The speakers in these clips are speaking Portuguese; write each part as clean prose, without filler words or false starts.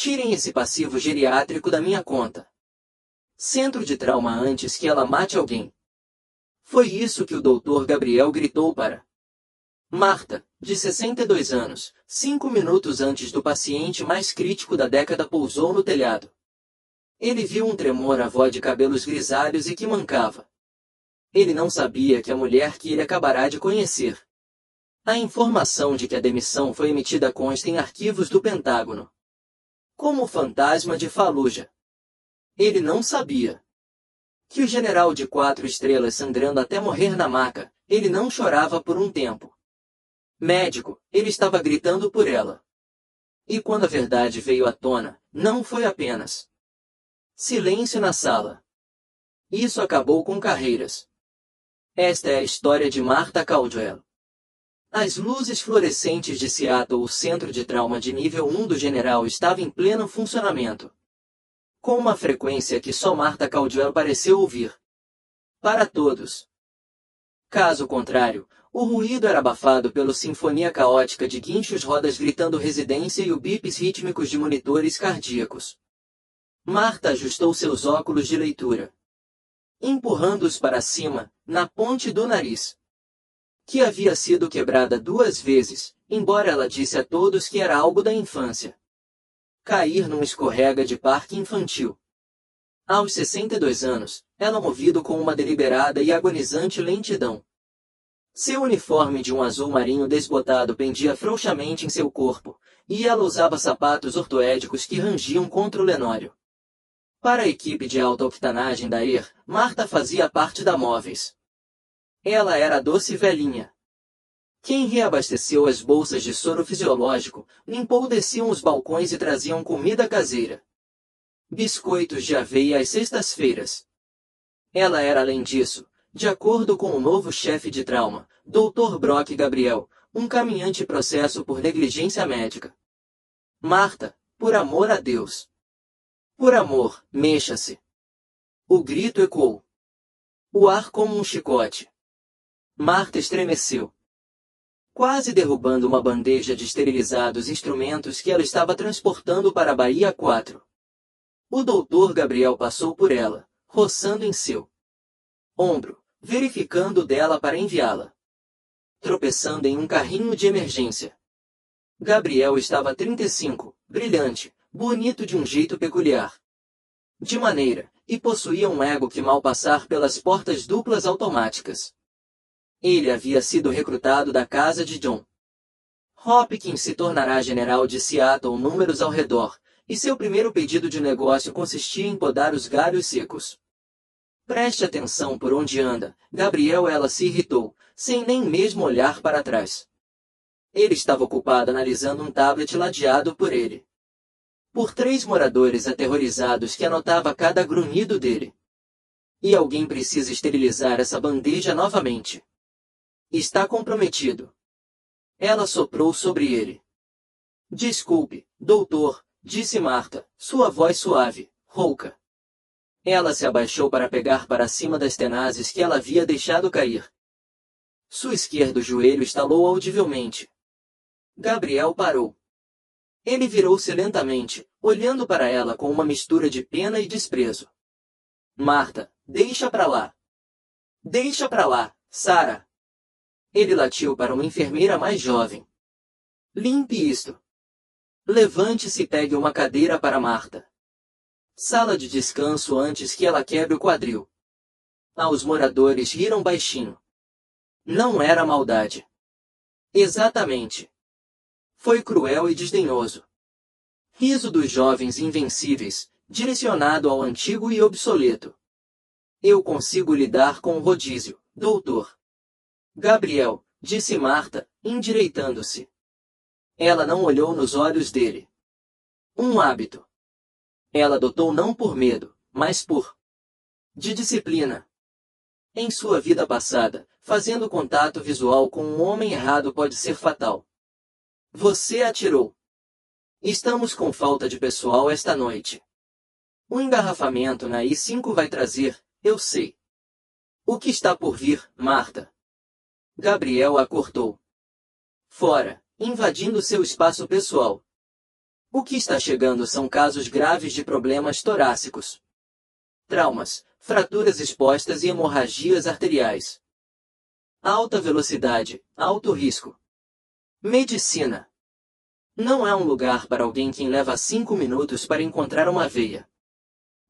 Tirem esse passivo geriátrico da minha conta. Centro de trauma antes que ela mate alguém. Foi isso que o Dr. Gabriel gritou para Marta, de 62 anos, 5 minutos antes do paciente mais crítico da década pousou no telhado. Ele viu um tremor à avó de cabelos grisalhos e que mancava. Ele não sabia que a mulher que ele acabará de conhecer. A informação de que a demissão foi emitida consta em arquivos do Pentágono. Como o fantasma de Fallujah. Ele não sabia que o general de 4 estrelas sangrando até morrer na maca, ele não chorava por um tempo. Médico, ele estava gritando por ela. E quando a verdade veio à tona, não foi apenas silêncio na sala. Isso acabou com carreiras. Esta é a história de Martha Caldwell. As luzes fluorescentes de Seattle, o centro de trauma de nível 1 do general, estava em pleno funcionamento. Com uma frequência que só Martha Caldwell pareceu ouvir. Para todos. Caso contrário, o ruído era abafado pela sinfonia caótica de guinchos rodas gritando residência e o bips rítmicos de monitores cardíacos. Martha ajustou seus óculos de leitura, empurrando-os para cima, na ponte do nariz, que havia sido quebrada 2 vezes, embora ela disse a todos que era algo da infância. Cair num escorrega de parque infantil. Aos 62 anos, ela movido com uma deliberada e agonizante lentidão. Seu uniforme de um azul marinho desbotado pendia frouxamente em seu corpo, e ela usava sapatos ortoédicos que rangiam contra o lenório. Para a equipe de alta octanagem da Air, Martha fazia parte da Móveis. Ela era a doce velhinha. Quem reabasteceu as bolsas de soro fisiológico, limpou desciam os balcões e traziam comida caseira. Biscoitos de aveia às sextas-feiras. Ela era além disso, de acordo com o novo chefe de trauma, Dr. Brock Gabriel, um caminhante processo por negligência médica. Martha, por amor a Deus. Por amor, mexa-se. O grito ecoou. O ar como um chicote. Martha estremeceu, quase derrubando uma bandeja de esterilizados instrumentos que ela estava transportando para a Bahia 4. O Dr. Gabriel passou por ela, roçando em seu ombro, verificando dela para enviá-la. Tropeçando em um carrinho de emergência. Gabriel estava 35, brilhante, bonito de um jeito peculiar. De maneira, e possuía um ego que mal passar pelas portas duplas automáticas. Ele havia sido recrutado da casa de John Hopkins se tornará general de Seattle números ao redor, e seu primeiro pedido de negócio consistia em podar os galhos secos. Preste atenção por onde anda, Gabriel. Ela se irritou, sem nem mesmo olhar para trás. Ele estava ocupado analisando um tablet ladeado por ele. Por 3 moradores aterrorizados que anotava cada grunhido dele. E alguém precisa esterilizar essa bandeja novamente. Está comprometido. Ela soprou sobre ele. Desculpe, doutor, disse Martha, sua voz suave, rouca. Ela se abaixou para pegar para cima das tenazes que ela havia deixado cair. Seu esquerdo joelho estalou audivelmente. Gabriel parou. Ele virou-se lentamente, olhando para ela com uma mistura de pena e desprezo. Martha, deixa pra lá. Deixa pra lá, Sarah. Ele latiu para uma enfermeira mais jovem. Limpe isto. Levante-se e pegue uma cadeira para Martha. Sala de descanso antes que ela quebre o quadril. Os moradores riram baixinho. Não era maldade. Exatamente. Foi cruel e desdenhoso. Riso dos jovens invencíveis, direcionado ao antigo e obsoleto. Eu consigo lidar com o rodízio, doutor. Gabriel, disse Martha, endireitando-se. Ela não olhou nos olhos dele. Um hábito. Ela adotou não por medo, mas por de disciplina. Em sua vida passada, fazendo contato visual com um homem errado pode ser fatal. Você atirou. Estamos com falta de pessoal esta noite. O engarrafamento na I-5 vai trazer, eu sei. O que está por vir, Martha? Gabriel a cortou. Fora, invadindo seu espaço pessoal. O que está chegando são casos graves de problemas torácicos, traumas, fraturas expostas e hemorragias arteriais. Alta velocidade, alto risco. Medicina. Não é um lugar para alguém que leva 5 minutos para encontrar uma veia.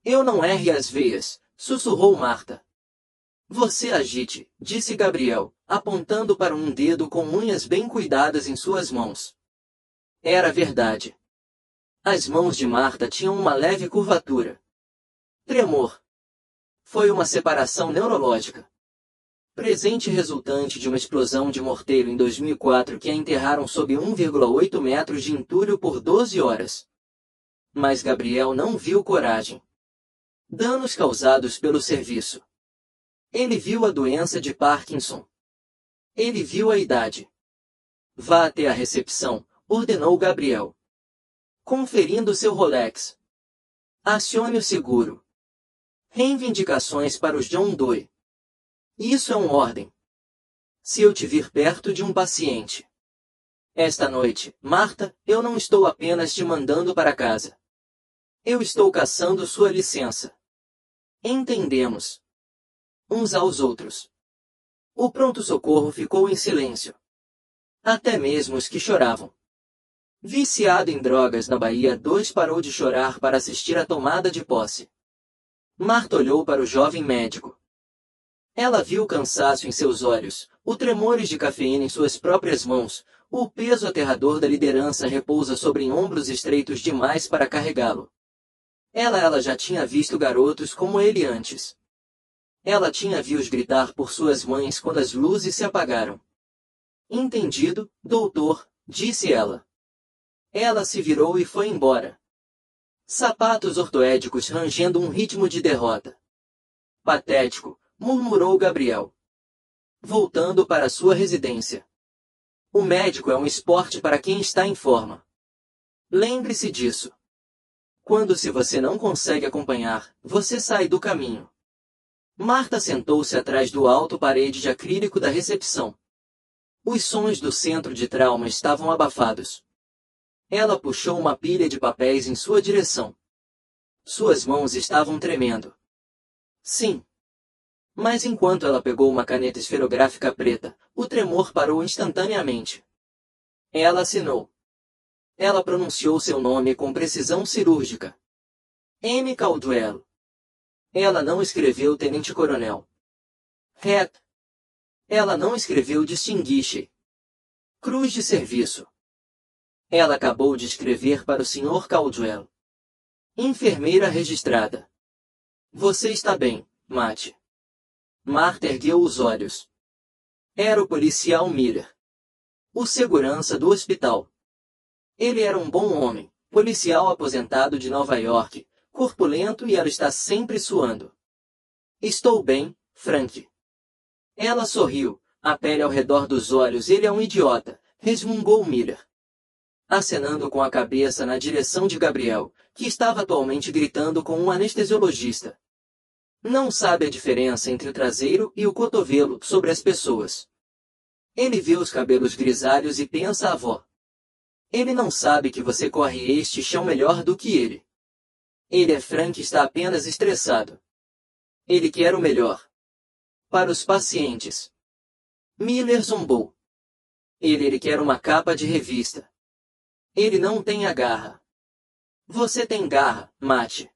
Eu não erre as veias, sussurrou Marta. Você agite, disse Gabriel, apontando para um dedo com unhas bem cuidadas em suas mãos. Era verdade. As mãos de Marta tinham uma leve curvatura. Tremor. Foi uma separação neurológica. Presente resultante de uma explosão de morteiro em 2004 que a enterraram sob 1,8 metros de entulho por 12 horas. Mas Gabriel não viu coragem. Danos causados pelo serviço. Ele viu a doença de Parkinson. Ele viu a idade. Vá até a recepção, ordenou Gabriel. Conferindo seu Rolex. Acione o seguro. Reivindicações para os John Doe. Isso é uma ordem. Se eu te vir perto de um paciente. Esta noite, Marta, eu não estou apenas te mandando para casa. Eu estou caçando sua licença. Entendemos. Uns aos outros. O pronto-socorro ficou em silêncio. Até mesmo os que choravam. Viciado em drogas na Bahia 2 parou de chorar para assistir à tomada de posse. Marta olhou para o jovem médico. Ela viu o cansaço em seus olhos, o tremores de cafeína em suas próprias mãos, o peso aterrador da liderança repousa sobre ombros estreitos demais para carregá-lo. Ela já tinha visto garotos como ele antes. Ela tinha visto-os gritar por suas mães quando as luzes se apagaram. Entendido, doutor, disse ela. Ela se virou e foi embora. Sapatos ortoédicos rangendo um ritmo de derrota. Patético, murmurou Gabriel. Voltando para sua residência. O médico é um esporte para quem está em forma. Lembre-se disso. Quando se você não consegue acompanhar, você sai do caminho. Marta sentou-se atrás do alto parede de acrílico da recepção. Os sons do centro de trauma estavam abafados. Ela puxou uma pilha de papéis em sua direção. Suas mãos estavam tremendo. Sim. Mas enquanto ela pegou uma caneta esferográfica preta, o tremor parou instantaneamente. Ela assinou. Ela pronunciou seu nome com precisão cirúrgica. M. Caldwell. Ela não escreveu tenente-coronel. Ret. Ela não escreveu distinguiche. Cruz de serviço. Ela acabou de escrever para o Sr. Caldwell. Enfermeira registrada. Você está bem, Matt. Marta ergueu os olhos. Era o policial Miller. O segurança do hospital. Ele era um bom homem, policial aposentado de Nova York, corpulento e ela está sempre suando. Estou bem, Frank. Ela sorriu, a pele ao redor dos olhos. Ele é um idiota, resmungou Miller. Acenando com a cabeça na direção de Gabriel, que estava atualmente gritando com um anestesiologista. Não sabe a diferença entre o traseiro e o cotovelo sobre as pessoas. Ele vê os cabelos grisalhos e pensa avó. Ele não sabe que você corre este chão melhor do que ele. Ele é Frank e está apenas estressado. Ele quer o melhor. Para os pacientes. Miller zombou. Ele quer uma capa de revista. Ele não tem a garra. Você tem garra, Matt.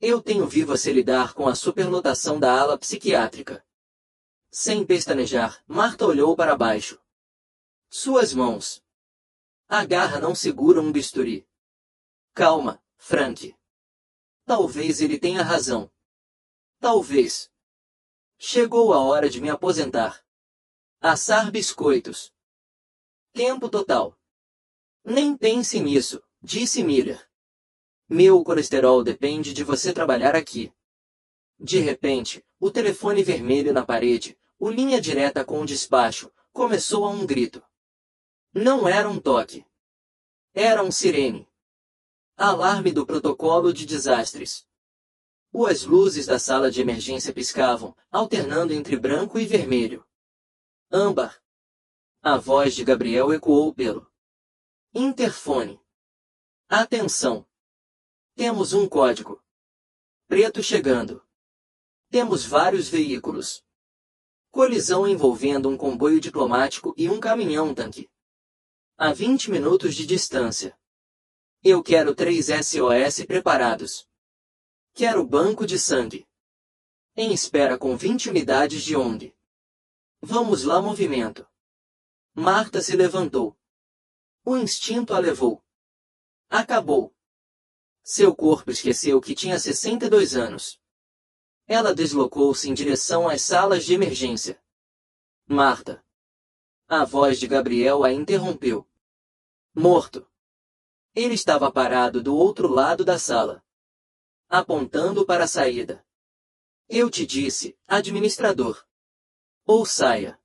Eu tenho vi você lidar com a superlotação da ala psiquiátrica. Sem pestanejar, Marta olhou para baixo. Suas mãos. A garra não segura um bisturi. Calma, Frank. Talvez ele tenha razão. Talvez. Chegou a hora de me aposentar. Assar biscoitos. Tempo total. Nem pense nisso, disse Miller. Meu colesterol depende de você trabalhar aqui. De repente, o telefone vermelho na parede, o linha direta com o despacho, começou a um grito. Não era um toque. Era um sirene. Alarme do protocolo de desastres. As luzes da sala de emergência piscavam, alternando entre branco e vermelho. Âmbar. A voz de Gabriel ecoou pelo interfone. Atenção! Temos um código preto chegando. Temos vários veículos. Colisão envolvendo um comboio diplomático e um caminhão-tanque. A 20 minutos de distância. Eu quero 3 SOS preparados. Quero banco de sangue. Em espera com 20 unidades de ONG. Vamos lá, movimento. Marta se levantou. O instinto a levou. Acabou. Seu corpo esqueceu que tinha 62 anos. Ela deslocou-se em direção às salas de emergência. Marta. A voz de Gabriel a interrompeu. Morto. Ele estava parado do outro lado da sala, apontando para a saída. Eu te disse, administrador. Ou saia.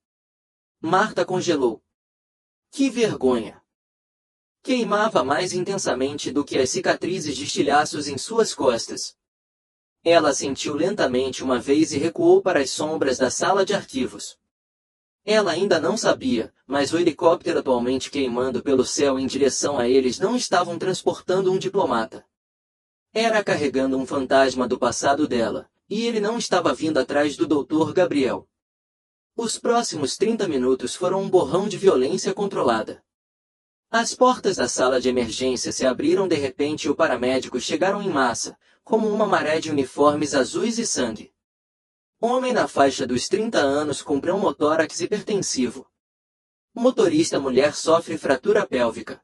Marta congelou. Que vergonha! Queimava mais intensamente do que as cicatrizes de estilhaços em suas costas. Ela sentiu lentamente uma vez e recuou para as sombras da sala de arquivos. Ela ainda não sabia, mas o helicóptero atualmente queimando pelo céu em direção a eles não estavam transportando um diplomata. Era carregando um fantasma do passado dela, e ele não estava vindo atrás do Dr. Gabriel. Os próximos 30 minutos foram um borrão de violência controlada. As portas da sala de emergência se abriram de repente e os paramédicos chegaram em massa, como uma maré de uniformes azuis e sangue. Homem na faixa dos 30 anos com pneumotórax hipertensivo. Motorista mulher sofre fratura pélvica.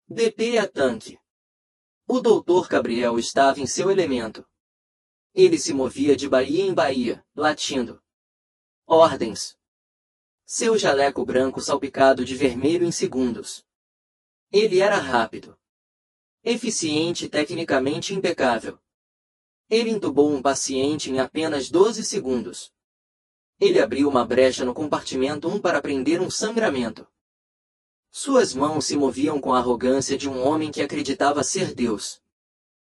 DP a tanque. O Dr. Gabriel estava em seu elemento. Ele se movia de baía em baía, latindo. Ordens. Seu jaleco branco salpicado de vermelho em segundos. Ele era rápido. Eficiente e tecnicamente impecável. Ele entubou um paciente em apenas 12 segundos. Ele abriu uma brecha no compartimento 1 para prender um sangramento. Suas mãos se moviam com a arrogância de um homem que acreditava ser Deus.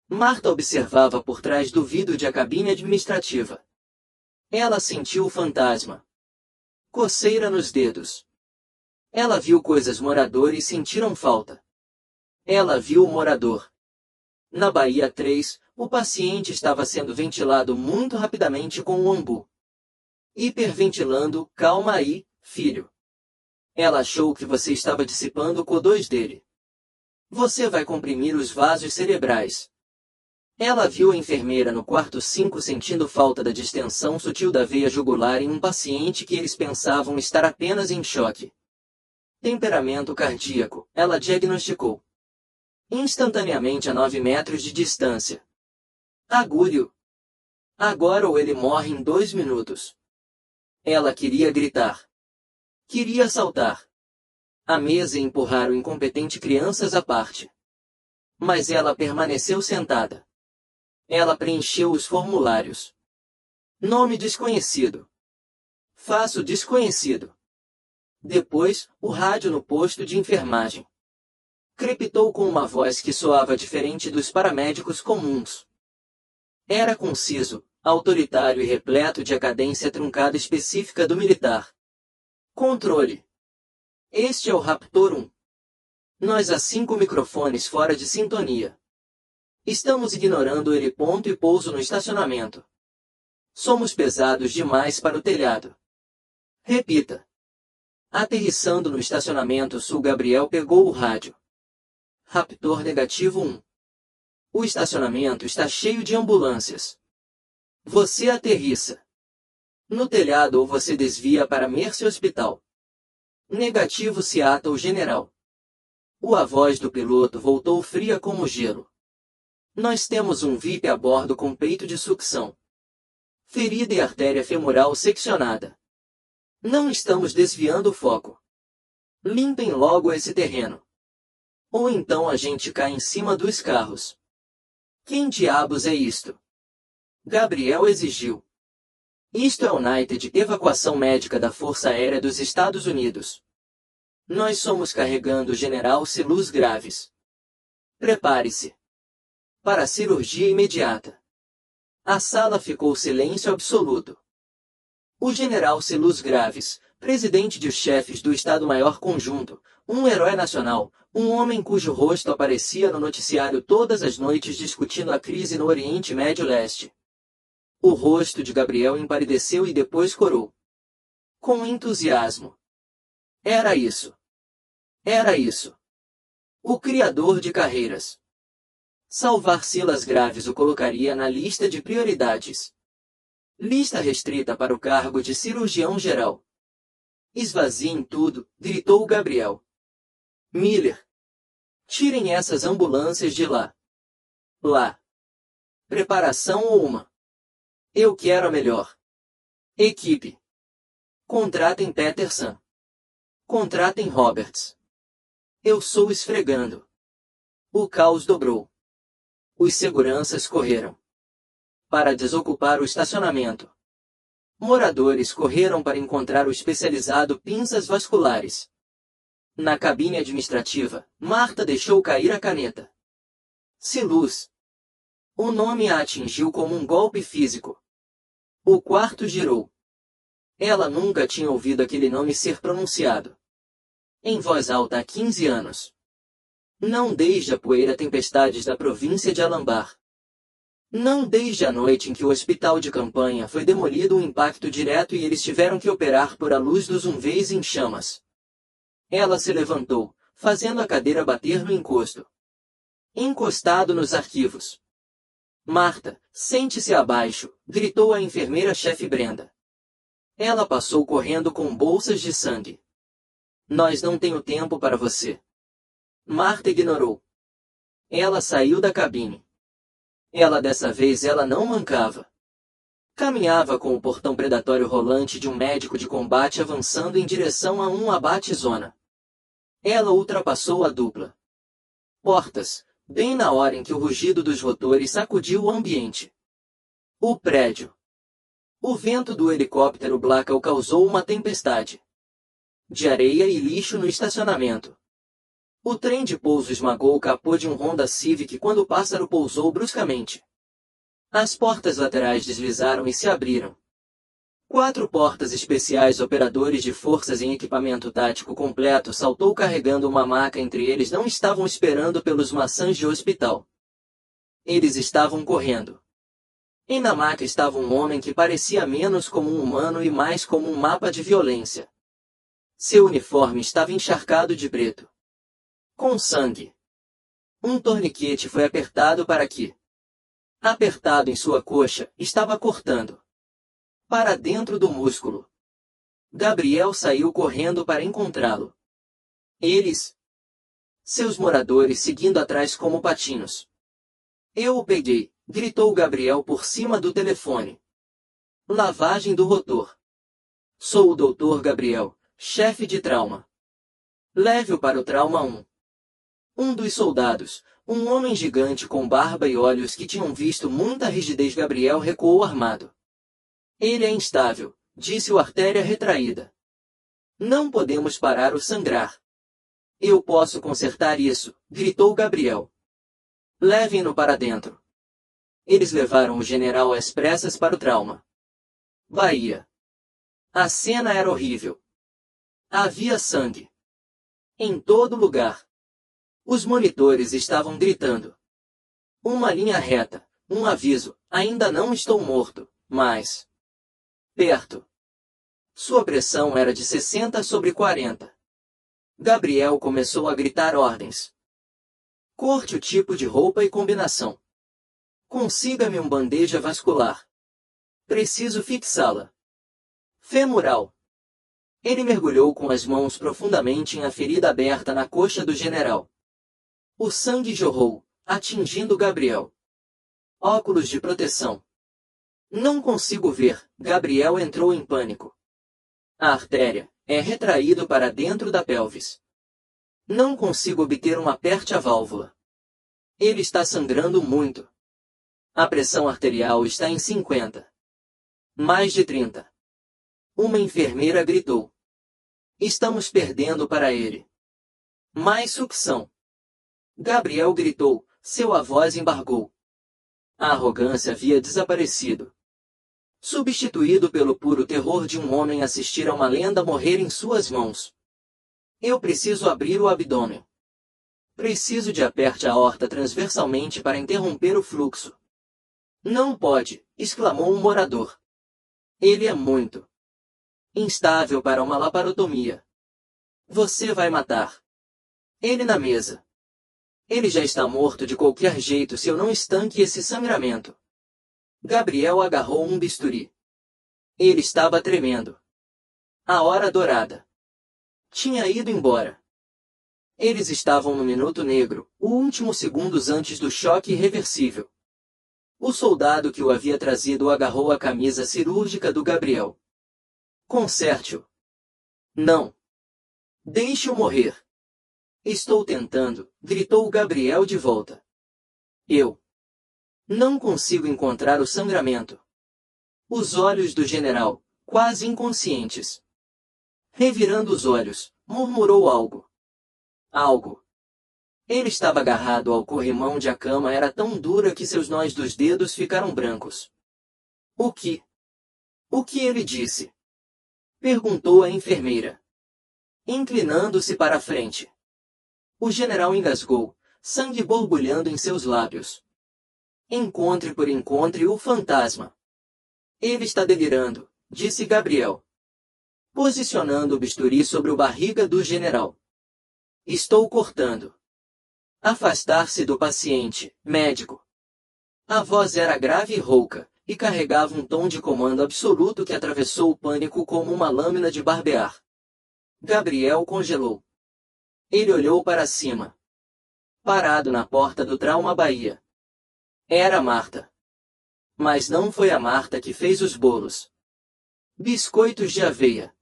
Marta observava por trás do vidro de a cabine administrativa. Ela sentiu o fantasma. Coceira nos dedos. Ela viu coisas moradores sentiram falta. Ela viu o morador. Na baía 3, o paciente estava sendo ventilado muito rapidamente com o ambu. Hiperventilando, calma aí, filho. Ela achou que você estava dissipando o CO2 dele. Você vai comprimir os vasos cerebrais. Ela viu a enfermeira no quarto 5 sentindo falta da distensão sutil da veia jugular em um paciente que eles pensavam estar apenas em choque. Temperamento cardíaco, ela diagnosticou. Instantaneamente a 9 metros de distância. Agúrio. Agora ou ele morre em 2 minutos. Ela queria gritar. Queria saltar. A mesa e empurrar o incompetente crianças à parte. Mas ela permaneceu sentada. Ela preencheu os formulários. Nome desconhecido. Faço desconhecido. Depois, o rádio no posto de enfermagem. Crepitou com uma voz que soava diferente dos paramédicos comuns. Era conciso, autoritário e repleto de a cadência truncada específica do militar. Controle. Este é o Raptor 1. Nós há 5 microfones fora de sintonia. Estamos ignorando ele ponto e pouso no estacionamento. Somos pesados demais para o telhado. Repita. Aterrissando no estacionamento sul, Gabriel pegou o rádio. Raptor negativo 1. O estacionamento está cheio de ambulâncias. Você aterrissa no telhado ou você desvia para Mercy Hospital. Negativo Seattle General. A voz do piloto voltou fria como gelo. Nós temos um VIP a bordo com peito de sucção. Ferida e artéria femoral seccionada. Não estamos desviando o foco. Limpem logo esse terreno. Ou então a gente cai em cima dos carros. Quem diabos é isto? Gabriel exigiu. Isto é o United Evacuação Médica da Força Aérea dos Estados Unidos. Nós somos carregando o General Celus Graves. Prepare-se para a cirurgia imediata. A sala ficou silêncio absoluto. O General Celus Graves, presidente dos chefes do Estado-Maior Conjunto, um herói nacional, um homem cujo rosto aparecia no noticiário todas as noites discutindo a crise no Oriente Médio-Leste. O rosto de Gabriel empalideceu e depois corou. Com entusiasmo. Era isso. Era isso. O criador de carreiras. Salvar Silas Graves o colocaria na lista de prioridades. Lista restrita para o cargo de cirurgião-geral. Esvaziem tudo, gritou Gabriel. Miller. Tirem essas ambulâncias de lá. Lá. Preparação ou uma. Eu quero a melhor. Equipe. Contratem Peterson. Contratem Roberts. Eu sou esfregando. O caos dobrou. Os seguranças correram para desocupar o estacionamento. Moradores correram para encontrar o especializado pinças vasculares. Na cabine administrativa, Marta deixou cair a caneta. Silus. O nome a atingiu como um golpe físico. O quarto girou. Ela nunca tinha ouvido aquele nome ser pronunciado em voz alta há 15 anos. Não desde a poeira tempestades da província de Alambar. Não desde a noite em que o hospital de campanha foi demolido um impacto direto e eles tiveram que operar por a luz dos umvês em chamas. Ela se levantou, fazendo a cadeira bater no encosto. Encostado nos arquivos. Marta, sente-se abaixo, gritou a enfermeira-chefe Brenda. Ela passou correndo com bolsas de sangue. Nós não temos tempo para você. Marta ignorou. Ela saiu da cabine. Dessa vez ela não mancava. Caminhava com o portão predatório rolante de um médico de combate avançando em direção a um abate-zona. Ela ultrapassou a dupla portas, bem na hora em que o rugido dos rotores sacudiu o ambiente. O prédio. O vento do helicóptero Blackall causou uma tempestade de areia e lixo no estacionamento. O trem de pouso esmagou o capô de um Honda Civic quando o pássaro pousou bruscamente. As portas laterais deslizaram e se abriram. 4 portas especiais operadores de forças em equipamento tático completo saltou carregando uma maca entre eles não estavam esperando pelos maçãs de hospital. Eles estavam correndo. E na maca estava um homem que parecia menos como um humano e mais como um mapa de violência. Seu uniforme estava encharcado de preto. Com sangue. Um torniquete foi apertado para que, apertado em sua coxa, estava cortando para dentro do músculo. Gabriel saiu correndo para encontrá-lo. Seus moradores seguindo atrás como patinhos. Eu o peguei, gritou Gabriel por cima do telefone. Lavagem do rotor. Sou o Dr. Gabriel, chefe de trauma. Leve-o para o trauma 1. Um dos soldados, um homem gigante com barba e olhos que tinham visto muita rigidez. Gabriel recuou armado. Ele é instável, disse o artéria retraída. Não podemos parar o sangrar. Eu posso consertar isso, gritou Gabriel. Levem-no para dentro. Eles levaram o general às pressas para o trauma. Bahia. A cena era horrível. Havia sangue em todo lugar. Os monitores estavam gritando. Uma linha reta, um aviso, ainda não estou morto, mas perto. Sua pressão era de 60/40. Gabriel começou a gritar ordens. Corte o tipo de roupa e combinação. Consiga-me um bandeja vascular. Preciso fixá-la. Femoral. Ele mergulhou com as mãos profundamente em a ferida aberta na coxa do general. O sangue jorrou, atingindo Gabriel. Óculos de proteção. Não consigo ver, Gabriel entrou em pânico. A artéria é retraído para dentro da pelvis. Não consigo obter um aperte a válvula. Ele está sangrando muito. A pressão arterial está em 50. Mais de 30. Uma enfermeira gritou. Estamos perdendo para ele. Mais sucção. Gabriel gritou, sua voz embargou. A arrogância havia desaparecido. substituído pelo puro terror de um homem assistir a uma lenda morrer em suas mãos. Eu preciso abrir o abdômen. Preciso de aperte a aorta transversalmente para interromper o fluxo. Não pode, exclamou um morador. Ele é muito instável para uma laparotomia. Você vai matar ele na mesa. Ele já está morto de qualquer jeito se eu não estanque esse sangramento. Gabriel agarrou um bisturi. Ele estava tremendo. A hora dourada tinha ido embora. Eles estavam no minuto negro, o último segundos antes do choque irreversível. O soldado que o havia trazido agarrou a camisa cirúrgica do Gabriel. Conserte-o. Não. Deixe-o morrer. Estou tentando, gritou Gabriel de volta. Eu não consigo encontrar o sangramento. Os olhos do general, quase inconscientes. Revirando os olhos, murmurou algo. Algo. Ele estava agarrado ao corrimão de a cama era tão dura que seus nós dos dedos ficaram brancos. O que? O que ele disse? Perguntou a enfermeira, inclinando-se para a frente. O general engasgou, sangue borbulhando em seus lábios. Encontre por encontre o fantasma. Ele está delirando, disse Gabriel, posicionando o bisturi sobre o barriga do general. Estou cortando. Afastar-se do paciente, médico. A voz era grave e rouca, e carregava um tom de comando absoluto que atravessou o pânico como uma lâmina de barbear. Gabriel congelou. Ele olhou para cima. Parado na porta do Trauma Bahia. Era Marta. Mas não foi a Marta que fez os bolos. Biscoitos de aveia.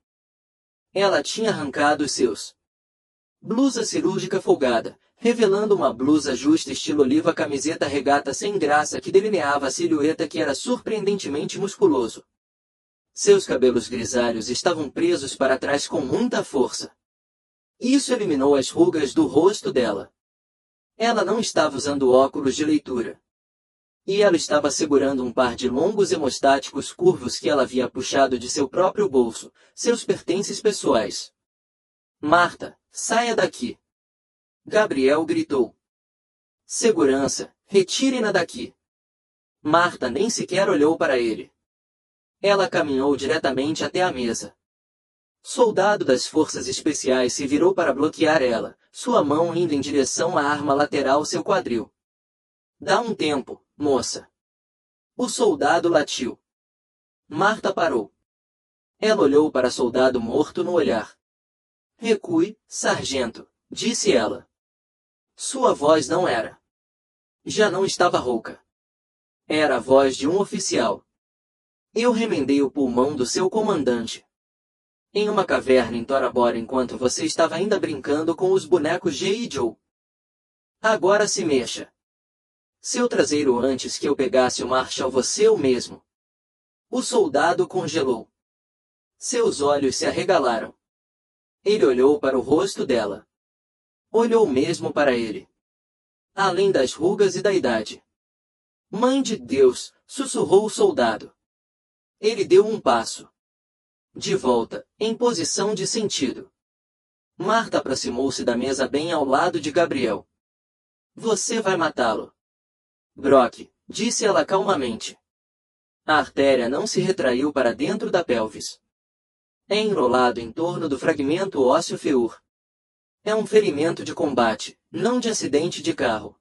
Ela tinha arrancado seus blusa cirúrgica folgada, revelando uma blusa justa estilo oliva camiseta regata sem graça que delineava a silhueta que era surpreendentemente musculoso. Seus cabelos grisalhos estavam presos para trás com muita força. Isso eliminou as rugas do rosto dela. Ela não estava usando óculos de leitura. E ela estava segurando um par de longos hemostáticos curvos que ela havia puxado de seu próprio bolso, seus pertences pessoais. Marta, saia daqui! Gabriel gritou. Segurança, retire-na daqui! Marta nem sequer olhou para ele. Ela caminhou diretamente até a mesa. Soldado das forças especiais se virou para bloquear ela, sua mão indo em direção à arma lateral seu quadril. Dá um tempo, moça. O soldado latiu. Marta parou. Ela olhou para o soldado morto no olhar. Recue, sargento, disse ela. Sua voz não era. Já não estava rouca. Era a voz de um oficial. Eu remendei o pulmão do seu comandante. Em uma caverna em Tora Bora enquanto você estava ainda brincando com os bonecos G.I. Joe. Agora se mexa. Seu traseiro antes que eu pegasse o Marshall você o mesmo. O soldado congelou. Seus olhos se arregalaram. Ele olhou para o rosto dela. Olhou mesmo para ele. Além das rugas e da idade. Mãe de Deus, sussurrou o soldado. Ele deu um passo. De volta, em posição de sentido. Marta aproximou-se da mesa bem ao lado de Gabriel. Você vai matá-lo. Brock, disse ela calmamente. A artéria não se retraiu para dentro da pelvis. É enrolado em torno do fragmento ósseo feor. É um ferimento de combate, não de acidente de carro.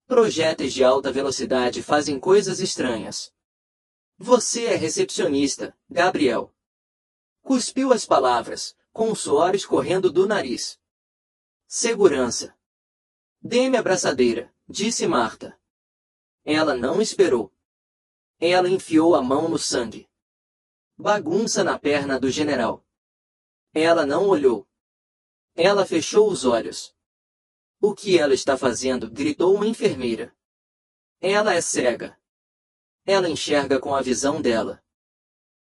Projéteis de alta velocidade fazem coisas estranhas. Você é recepcionista, Gabriel. Cuspiu as palavras, com o suor escorrendo do nariz. Segurança. Dê-me a braçadeira, disse Marta. Ela não esperou. Ela enfiou a mão no sangue. Bagunça na perna do general. Ela não olhou. Ela fechou os olhos. O que ela está fazendo? Gritou uma enfermeira. Ela é cega. Ela enxerga com a visão dela.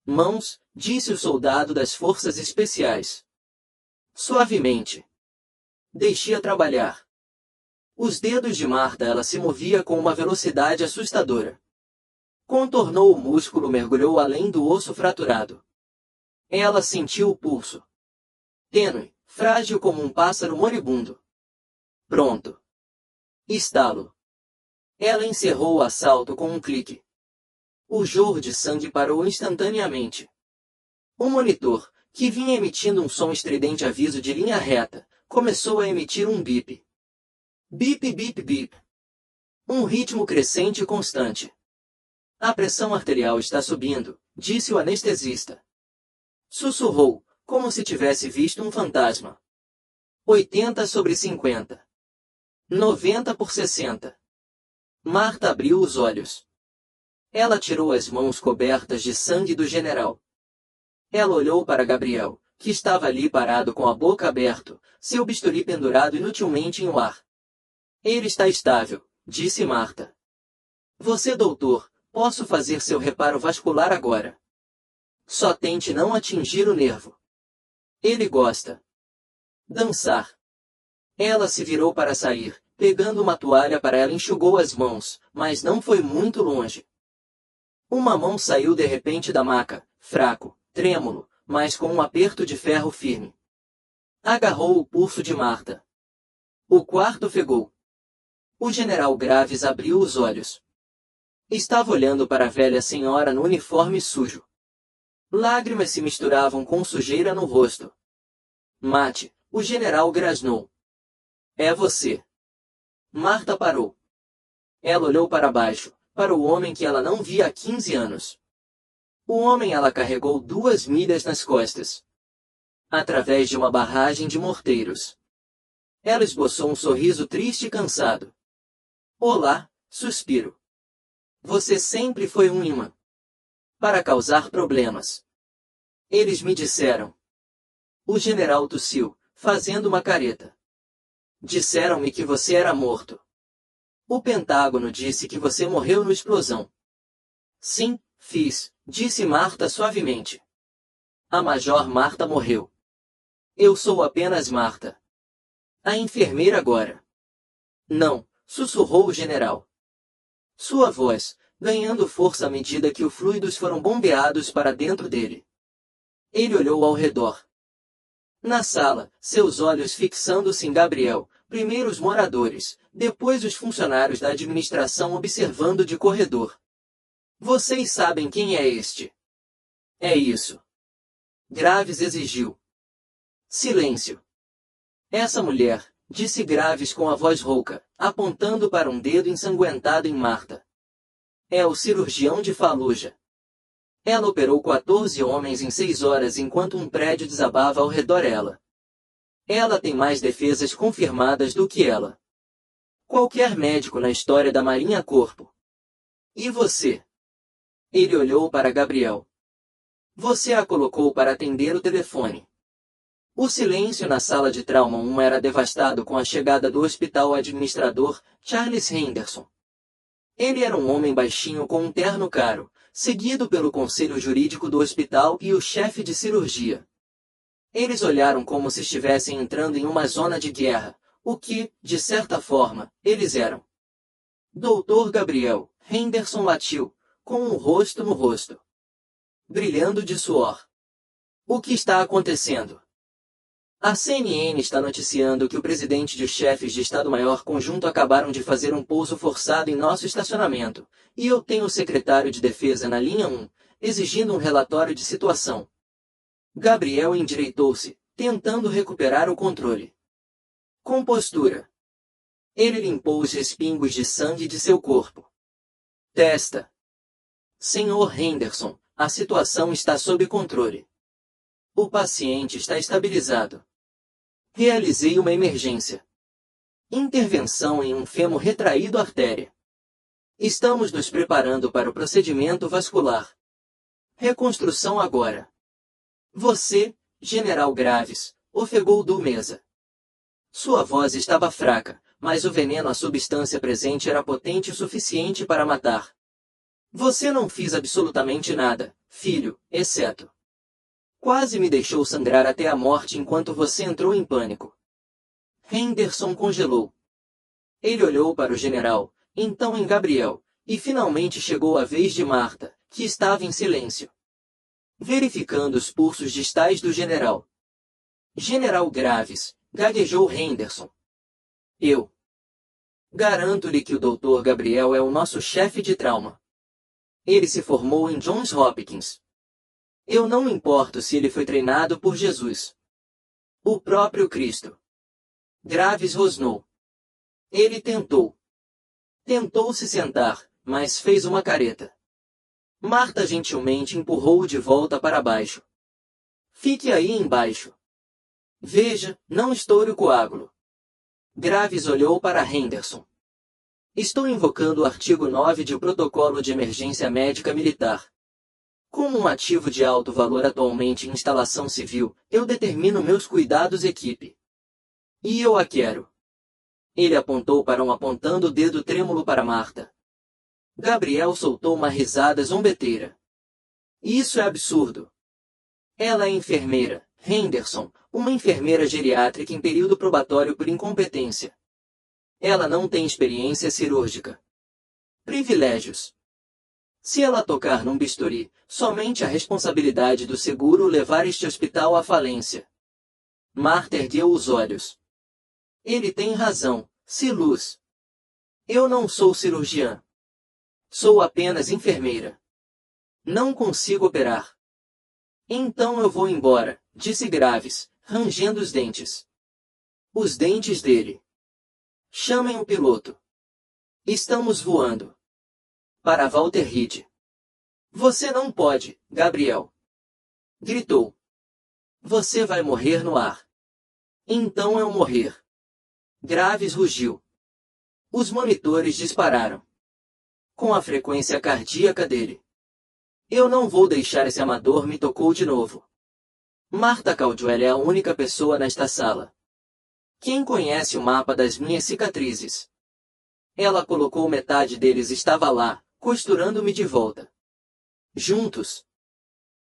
Mãos, disse o soldado das forças especiais. Suavemente. Deixe-a trabalhar. Os dedos de Marta ela se movia com uma velocidade assustadora. Contornou o músculo, mergulhou além do osso fraturado. Ela sentiu o pulso. Tênue, frágil como um pássaro moribundo. Pronto. Estalo. Ela encerrou o assalto com um clique. O jorro de sangue parou instantaneamente. O monitor, que vinha emitindo um som estridente aviso de linha reta, começou a emitir um bip. Bip bip bip. Um ritmo crescente e constante. A pressão arterial está subindo, disse o anestesista. Sussurrou, como se tivesse visto um fantasma. 80/50. 90/60. Marta abriu os olhos. Ela tirou as mãos cobertas de sangue do general. Ela olhou para Gabriel, que estava ali parado com a boca aberta, seu bisturi pendurado inutilmente no ar. Ele está estável, disse Marta. Você, doutor, posso fazer seu reparo vascular agora. Só tente não atingir o nervo. Ele gosta. Dançar. Ela se virou para sair, pegando uma toalha para ela enxugou as mãos, mas não foi muito longe. Uma mão saiu de repente da maca, fraco, trêmulo, mas com um aperto de ferro firme. Agarrou o pulso de Marta. O quarto ofegou. O general Graves abriu os olhos. Estava olhando para a velha senhora no uniforme sujo. Lágrimas se misturavam com sujeira no rosto. Mate, o general grasnou. É você. Marta parou. Ela olhou para baixo, para o homem que ela não via há 15 anos. O homem ela carregou 2 milhas nas costas. Através de uma barragem de morteiros. Ela esboçou um sorriso triste e cansado. Olá, suspiro. Você sempre foi um imã. Para causar problemas. Eles me disseram. O general tossiu, fazendo uma careta. Disseram-me que você era morto. O Pentágono disse que você morreu na explosão. Sim, fiz, disse Marta suavemente. A Major Marta morreu. Eu sou apenas Marta. A enfermeira agora. Não, sussurrou o general. Sua voz, ganhando força à medida que os fluidos foram bombeados para dentro dele. Ele olhou ao redor. Na sala, seus olhos fixando-se em Gabriel, primeiro os moradores, depois os funcionários da administração observando de corredor. Vocês sabem quem é este? É isso. Graves exigiu. Silêncio. Essa mulher, disse Graves com a voz rouca, apontando para um dedo ensanguentado em Marta. É o cirurgião de Fallujah. Ela operou 14 homens em 6 horas enquanto um prédio desabava ao redor dela. Ela tem mais defesas confirmadas do que ela. Qualquer médico na história da Marinha Corpo. E você? Ele olhou para Gabriel. Você a colocou para atender o telefone. O silêncio na sala de trauma 1 era devastado com a chegada do hospital administrador, Charles Henderson. Ele era um homem baixinho com um terno caro, seguido pelo conselho jurídico do hospital e o chefe de cirurgia. Eles olharam como se estivessem entrando em uma zona de guerra, o que, de certa forma, eles eram. Doutor Gabriel, Henderson latiu, com um rosto no rosto. Brilhando de suor. O que está acontecendo? A CNN está noticiando que o presidente e os chefes de Estado-Maior Conjunto acabaram de fazer um pouso forçado em nosso estacionamento, e eu tenho o secretário de Defesa na linha 1, exigindo um relatório de situação. Gabriel endireitou-se, tentando recuperar o controle. Compostura. Ele limpou os respingos de sangue de seu corpo. Testa. Senhor Henderson, a situação está sob controle. O paciente está estabilizado. Realizei uma emergência. Intervenção em um fêmur retraído artéria. Estamos nos preparando para o procedimento vascular. Reconstrução agora. Você, General Graves, ofegou do mesa. Sua voz estava fraca, mas o veneno, a substância presente era potente o suficiente para matar. Você não fez absolutamente nada, filho, exceto. Quase me deixou sangrar até a morte enquanto você entrou em pânico. Henderson congelou. Ele olhou para o general, então em Gabriel, E finalmente chegou a vez de Marta, que estava em silêncio, verificando os pulsos distais do general. General Graves, gaguejou Henderson. Eu garanto-lhe que o Dr. Gabriel é o nosso chefe de trauma. Ele se formou em Johns Hopkins. Eu não me importo se ele foi treinado por Jesus, o próprio Cristo. Graves rosnou. Ele tentou se sentar, mas fez uma careta. Marta gentilmente empurrou-o de volta para baixo. Fique aí embaixo. Veja, não estoure o coágulo. Graves olhou para Henderson. Estou invocando o artigo 9 do Protocolo de Emergência Médica Militar. Como um ativo de alto valor atualmente em instalação civil, eu determino meus cuidados equipe. E eu a quero. Ele apontou para apontando o dedo trêmulo para Marta. Gabriel soltou uma risada zombeteira. Isso é absurdo. Ela é enfermeira, Henderson, uma enfermeira geriátrica em período probatório por incompetência. Ela não tem experiência cirúrgica. Privilégios. Se ela tocar num bisturi, somente a responsabilidade do seguro levar este hospital à falência. Marta ergueu os olhos. Ele tem razão, Silus. Eu não sou cirurgiã. Sou apenas enfermeira. Não consigo operar. Então eu vou embora, disse Graves, rangendo os dentes. Os dentes dele. Chamem o piloto. Estamos voando. Para Walter Reed. Você não pode, Gabriel. Gritou. Você vai morrer no ar. Então eu morrer. Graves rugiu. Os monitores dispararam. Com a frequência cardíaca dele. Eu não vou deixar esse amador me tocou de novo. Marta Caldwell é a única pessoa nesta sala. Quem conhece o mapa das minhas cicatrizes? Ela colocou metade deles estava lá, costurando-me de volta. Juntos.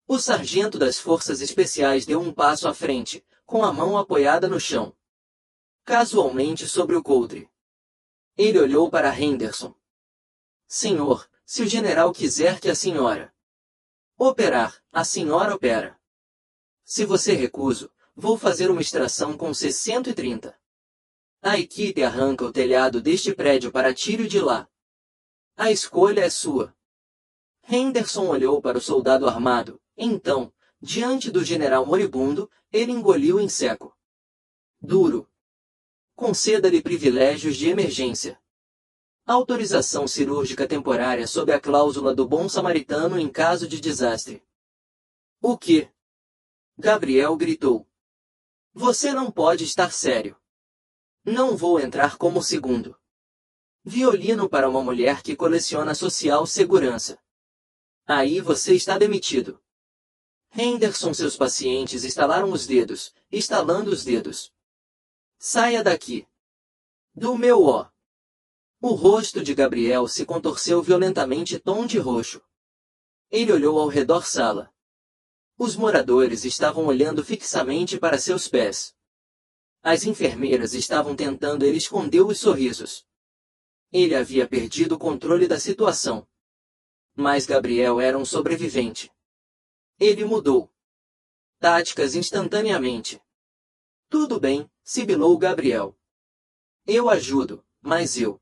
O sargento das forças especiais deu um passo à frente, com a mão apoiada no chão. Casualmente sobre o coldre. Ele olhou para Henderson. Senhor, se o general quiser que a senhora operar, a senhora opera. Se você recusa, vou fazer uma extração com C-130. A equipe arranca o telhado deste prédio para tiro de lá. A escolha é sua. Henderson olhou para o soldado armado. Então, diante do general moribundo, ele engoliu em seco. Duro. Conceda-lhe privilégios de emergência. Autorização cirúrgica temporária sob a cláusula do bom samaritano em caso de desastre. O quê? Gabriel gritou. Você não pode estar sério. Não vou entrar como segundo violino para uma mulher que coleciona social segurança. Aí você está demitido. Henderson, seus pacientes estalaram os dedos, estalando os dedos. Saia daqui. Do meu ó. O rosto de Gabriel se contorceu violentamente tom de roxo. Ele olhou ao redor sala. Os moradores estavam olhando fixamente para seus pés. As enfermeiras estavam tentando ele esconder os sorrisos. Ele havia perdido o controle da situação. Mas Gabriel era um sobrevivente. Ele mudou táticas instantaneamente. Tudo bem, sibilou Gabriel. Eu ajudo, mas eu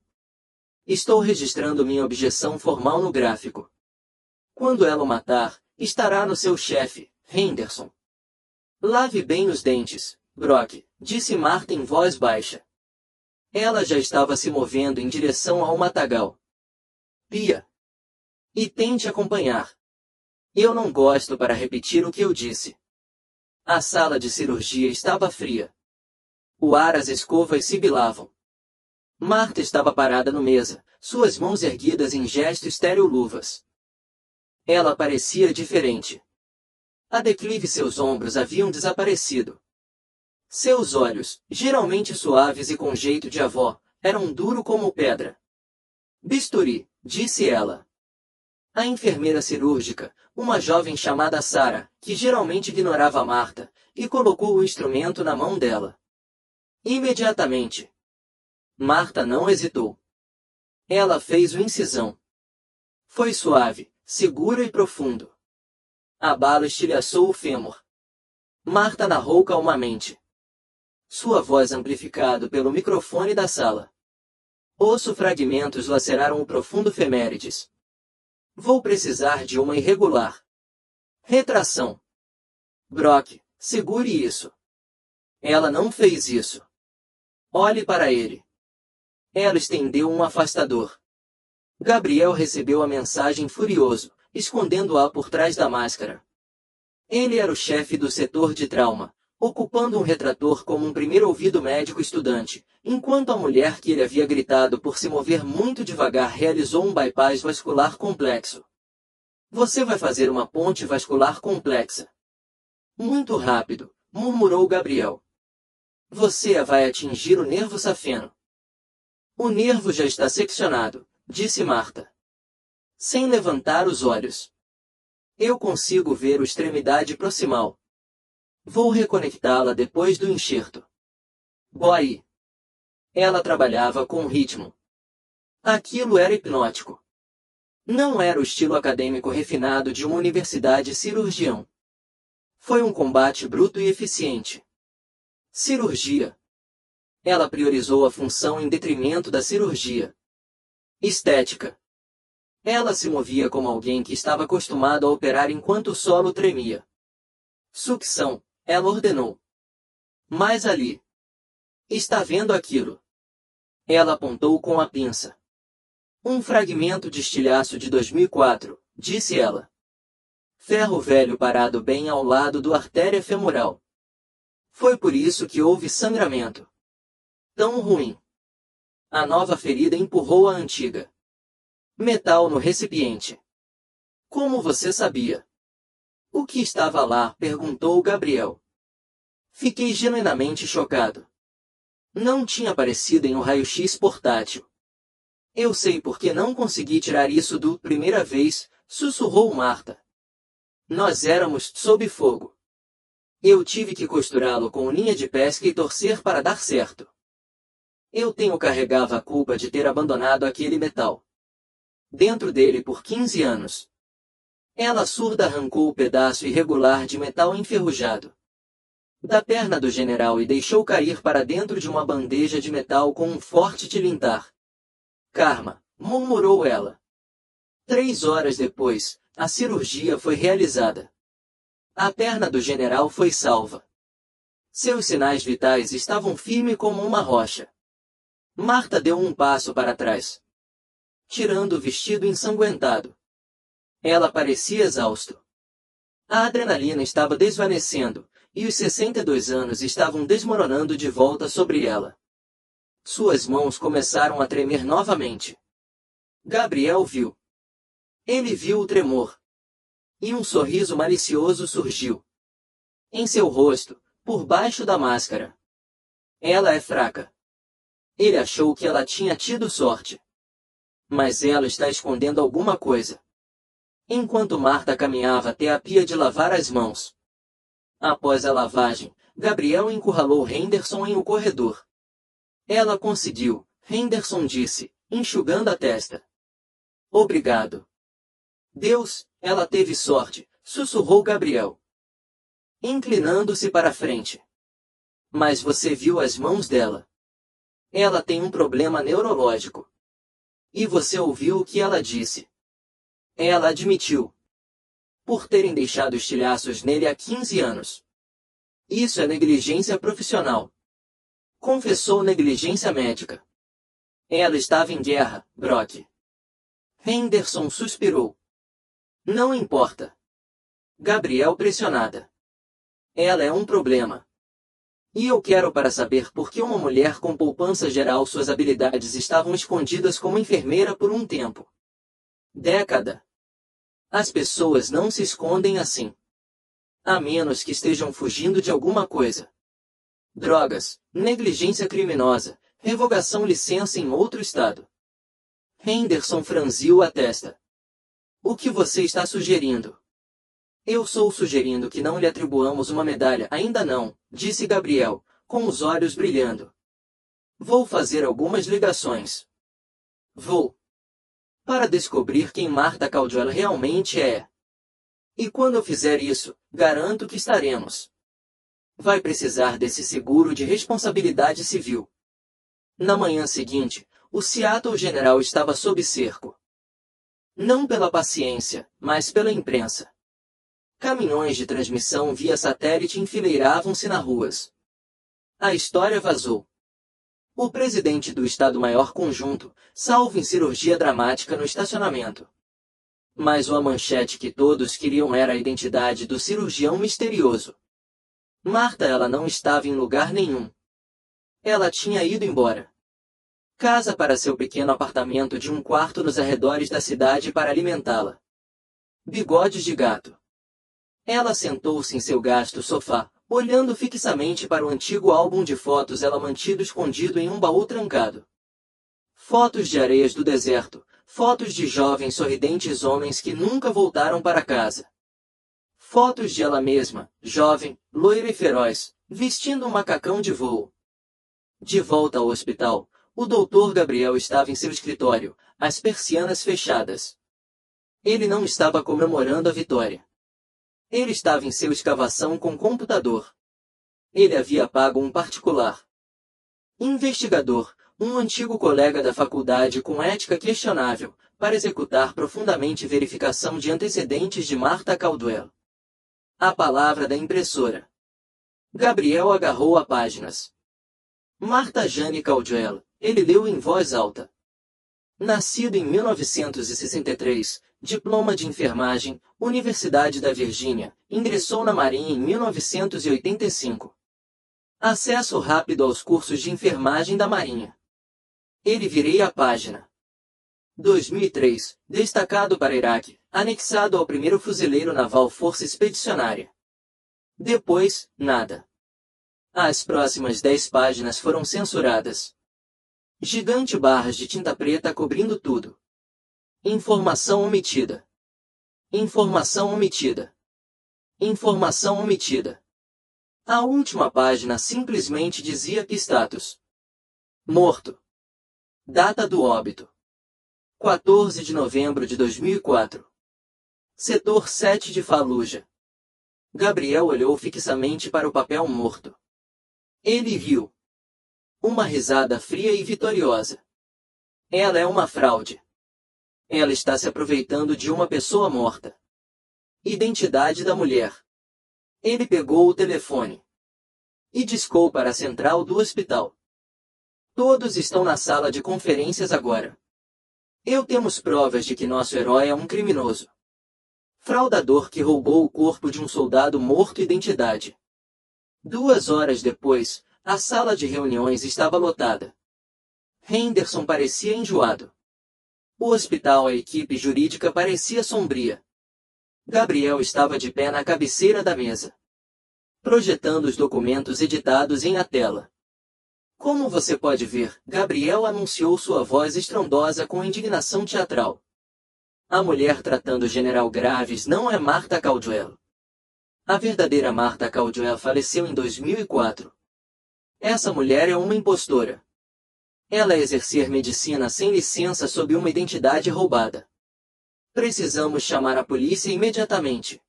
estou registrando minha objeção formal no gráfico. Quando ela o matar, estará no seu chefe, Henderson. Lave bem os dentes, Brock, disse Marta em voz baixa. Ela já estava se movendo em direção ao matagal. Pia. E tente acompanhar. Eu não gosto para repetir o que eu disse. A sala de cirurgia estava fria. O ar as escovas sibilavam. Marta estava parada no mesa, suas mãos erguidas em gesto estéril-luvas. Ela parecia diferente. A declive seus ombros haviam desaparecido. Seus olhos, geralmente suaves e com jeito de avó, eram duros como pedra. Bisturi, disse ela. A enfermeira cirúrgica, uma jovem chamada Sarah, que geralmente ignorava Marta, e colocou o instrumento na mão dela. Imediatamente. Marta não hesitou. Ela fez uma incisão. Foi suave, seguro e profundo. A bala estilhaçou o fêmur. Marta narrou calmamente. Sua voz amplificada pelo microfone da sala. Osso fragmentos laceraram o profundo femérides. Vou precisar de uma irregular. Retração. Brock, segure isso. Ela não fez isso. Olhe para ele. Ela estendeu um afastador. Gabriel recebeu a mensagem furioso, escondendo-a por trás da máscara. Ele era o chefe do setor de trauma, ocupando um retrator como um primeiro ouvido médico estudante, enquanto a mulher que ele havia gritado por se mover muito devagar realizou um bypass vascular complexo. Você vai fazer uma ponte vascular complexa. Muito rápido, murmurou Gabriel. Você vai atingir o nervo safeno. O nervo já está seccionado, disse Marta. Sem levantar os olhos. Eu consigo ver a extremidade proximal. Vou reconectá-la depois do enxerto. Boy. Ela trabalhava com ritmo. Aquilo era hipnótico. Não era o estilo acadêmico refinado de uma universidade cirurgião. Foi um combate bruto e eficiente. Cirurgia. Ela priorizou a função em detrimento da cirurgia. Estética. Ela se movia como alguém que estava acostumado a operar enquanto o solo tremia. Sucção, ela ordenou. Mas ali. Está vendo aquilo? Ela apontou com a pinça. Um fragmento de estilhaço de 2004, disse ela. Ferro velho parado bem ao lado do artéria femoral. Foi por isso que houve sangramento. Tão ruim. A nova ferida empurrou a antiga. Metal no recipiente. Como você sabia? O que estava lá? Perguntou Gabriel. Fiquei genuinamente chocado. Não tinha aparecido em um raio-x portátil. Eu sei porque não consegui tirar isso do primeira vez, sussurrou Marta. Nós éramos sob fogo. Eu tive que costurá-lo com linha de pesca e torcer para dar certo. Eu carregava a culpa de ter abandonado aquele metal. Dentro dele por 15 anos. Ela surda arrancou o pedaço irregular de metal enferrujado da perna do general e deixou cair para dentro de uma bandeja de metal com um forte tilintar. Karma, murmurou ela. 3 horas depois, a cirurgia foi realizada. A perna do general foi salva. Seus sinais vitais estavam firmes como uma rocha. Marta deu um passo para trás, tirando o vestido ensanguentado. Ela parecia exausto. A adrenalina estava desvanecendo, e os 62 anos estavam desmoronando de volta sobre ela. Suas mãos começaram a tremer novamente. Gabriel viu. Ele viu o tremor. E um sorriso malicioso surgiu em seu rosto, por baixo da máscara. Ela é fraca. Ele achou que ela tinha tido sorte. Mas ela está escondendo alguma coisa. Enquanto Marta caminhava até a pia de lavar as mãos. Após a lavagem, Gabriel encurralou Henderson em um corredor. Ela conseguiu, Henderson disse, enxugando a testa. Obrigado. Deus, ela teve sorte, sussurrou Gabriel, inclinando-se para a frente. Mas você viu as mãos dela? Ela tem um problema neurológico. E você ouviu o que ela disse? Ela admitiu. Por terem deixado estilhaços nele há 15 anos. Isso é negligência profissional. Confessou negligência médica. Ela estava em guerra, Brock. Henderson suspirou. Não importa. Gabriel pressionada. Ela é um problema. E eu quero para saber por que uma mulher com poupança geral suas habilidades estavam escondidas como enfermeira por um tempo. Década. As pessoas não se escondem assim. A menos que estejam fugindo de alguma coisa. Drogas, negligência criminosa, revogação licença em outro estado. Henderson franziu a testa. O que você está sugerindo? Eu estou sugerindo que não lhe atribuamos uma medalha. Ainda não, disse Gabriel, com os olhos brilhando. Vou fazer algumas ligações. Vou. para descobrir quem Martha Caldwell realmente é. E quando eu fizer isso, garanto que estaremos. Vai precisar desse seguro de responsabilidade civil. Na manhã seguinte, o Seattle General estava sob cerco. Não pela paciência, mas pela imprensa. Caminhões de transmissão via satélite enfileiravam-se nas ruas. A história vazou. O presidente do Estado-Maior Conjunto, salvo em cirurgia dramática no estacionamento. Mas a manchete que todos queriam era a identidade do cirurgião misterioso. Martha, ela não estava em lugar nenhum. Ela tinha ido embora. Casa para seu pequeno apartamento de um quarto nos arredores da cidade para alimentá-la. Bigodes de gato. Ela sentou-se em seu gasto sofá, olhando fixamente para o antigo álbum de fotos ela mantido escondido em um baú trancado. Fotos de areias do deserto, fotos de jovens sorridentes homens que nunca voltaram para casa. Fotos de ela mesma, jovem, loira e feroz, vestindo um macacão de voo. De volta ao hospital, o Dr. Gabriel estava em seu escritório, as persianas fechadas. Ele não estava comemorando a vitória. Ele estava em seu escavação com computador. Ele havia pago um particular. Investigador, um antigo colega da faculdade com ética questionável, para executar profundamente verificação de antecedentes de Martha Caldwell. A palavra da impressora. Gabriel agarrou a páginas. Martha Jane Caldwell, ele leu em voz alta. Nascido em 1963, diploma de enfermagem, Universidade da Virgínia, ingressou na Marinha em 1985. Acesso rápido aos cursos de enfermagem da Marinha. Ele virei a página. 2003, destacado para Iraque, anexado ao 1º Fuzileiro Naval Força Expedicionária. Depois, nada. As próximas 10 páginas foram censuradas. Gigante barras de tinta preta cobrindo tudo. Informação omitida. Informação omitida. Informação omitida. A última página simplesmente dizia que status. Morto. Data do óbito. 14 de novembro de 2004. Setor 7 de Fallujah. Gabriel olhou fixamente para o papel morto. Ele riu. Uma risada fria e vitoriosa. Ela é uma fraude. Ela está se aproveitando de uma pessoa morta. Identidade da mulher. Ele pegou o telefone. E discou para a central do hospital. Todos estão na sala de conferências agora. Temos provas de que nosso herói é um criminoso. Fraudador que roubou o corpo de um soldado morto. Identidade. 2 horas depois, a sala de reuniões estava lotada. Henderson parecia enjoado. O hospital, a equipe jurídica parecia sombria. Gabriel estava de pé na cabeceira da mesa, projetando os documentos editados em a tela. Como você pode ver, Gabriel anunciou sua voz estrondosa com indignação teatral. A mulher tratando o General Graves não é Martha Caldwell. A verdadeira Martha Caldwell faleceu em 2004. Essa mulher é uma impostora. Ela exercer medicina sem licença sob uma identidade roubada. Precisamos chamar a polícia imediatamente.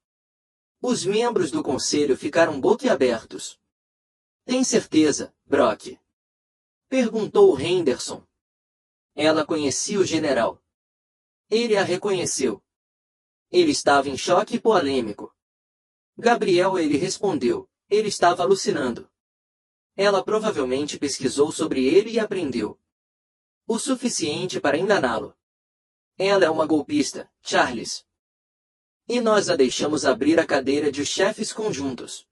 Os membros do conselho ficaram boquiabertos. Tem certeza, Brock? Perguntou Henderson. Ela conhecia o general. Ele a reconheceu. Ele estava em choque polêmico. Gabriel, ele respondeu. Ele estava alucinando. Ela provavelmente pesquisou sobre ele e aprendeu o suficiente para enganá-lo. Ela é uma golpista, Charles. E nós a deixamos abrir a cadeira de os chefes conjuntos.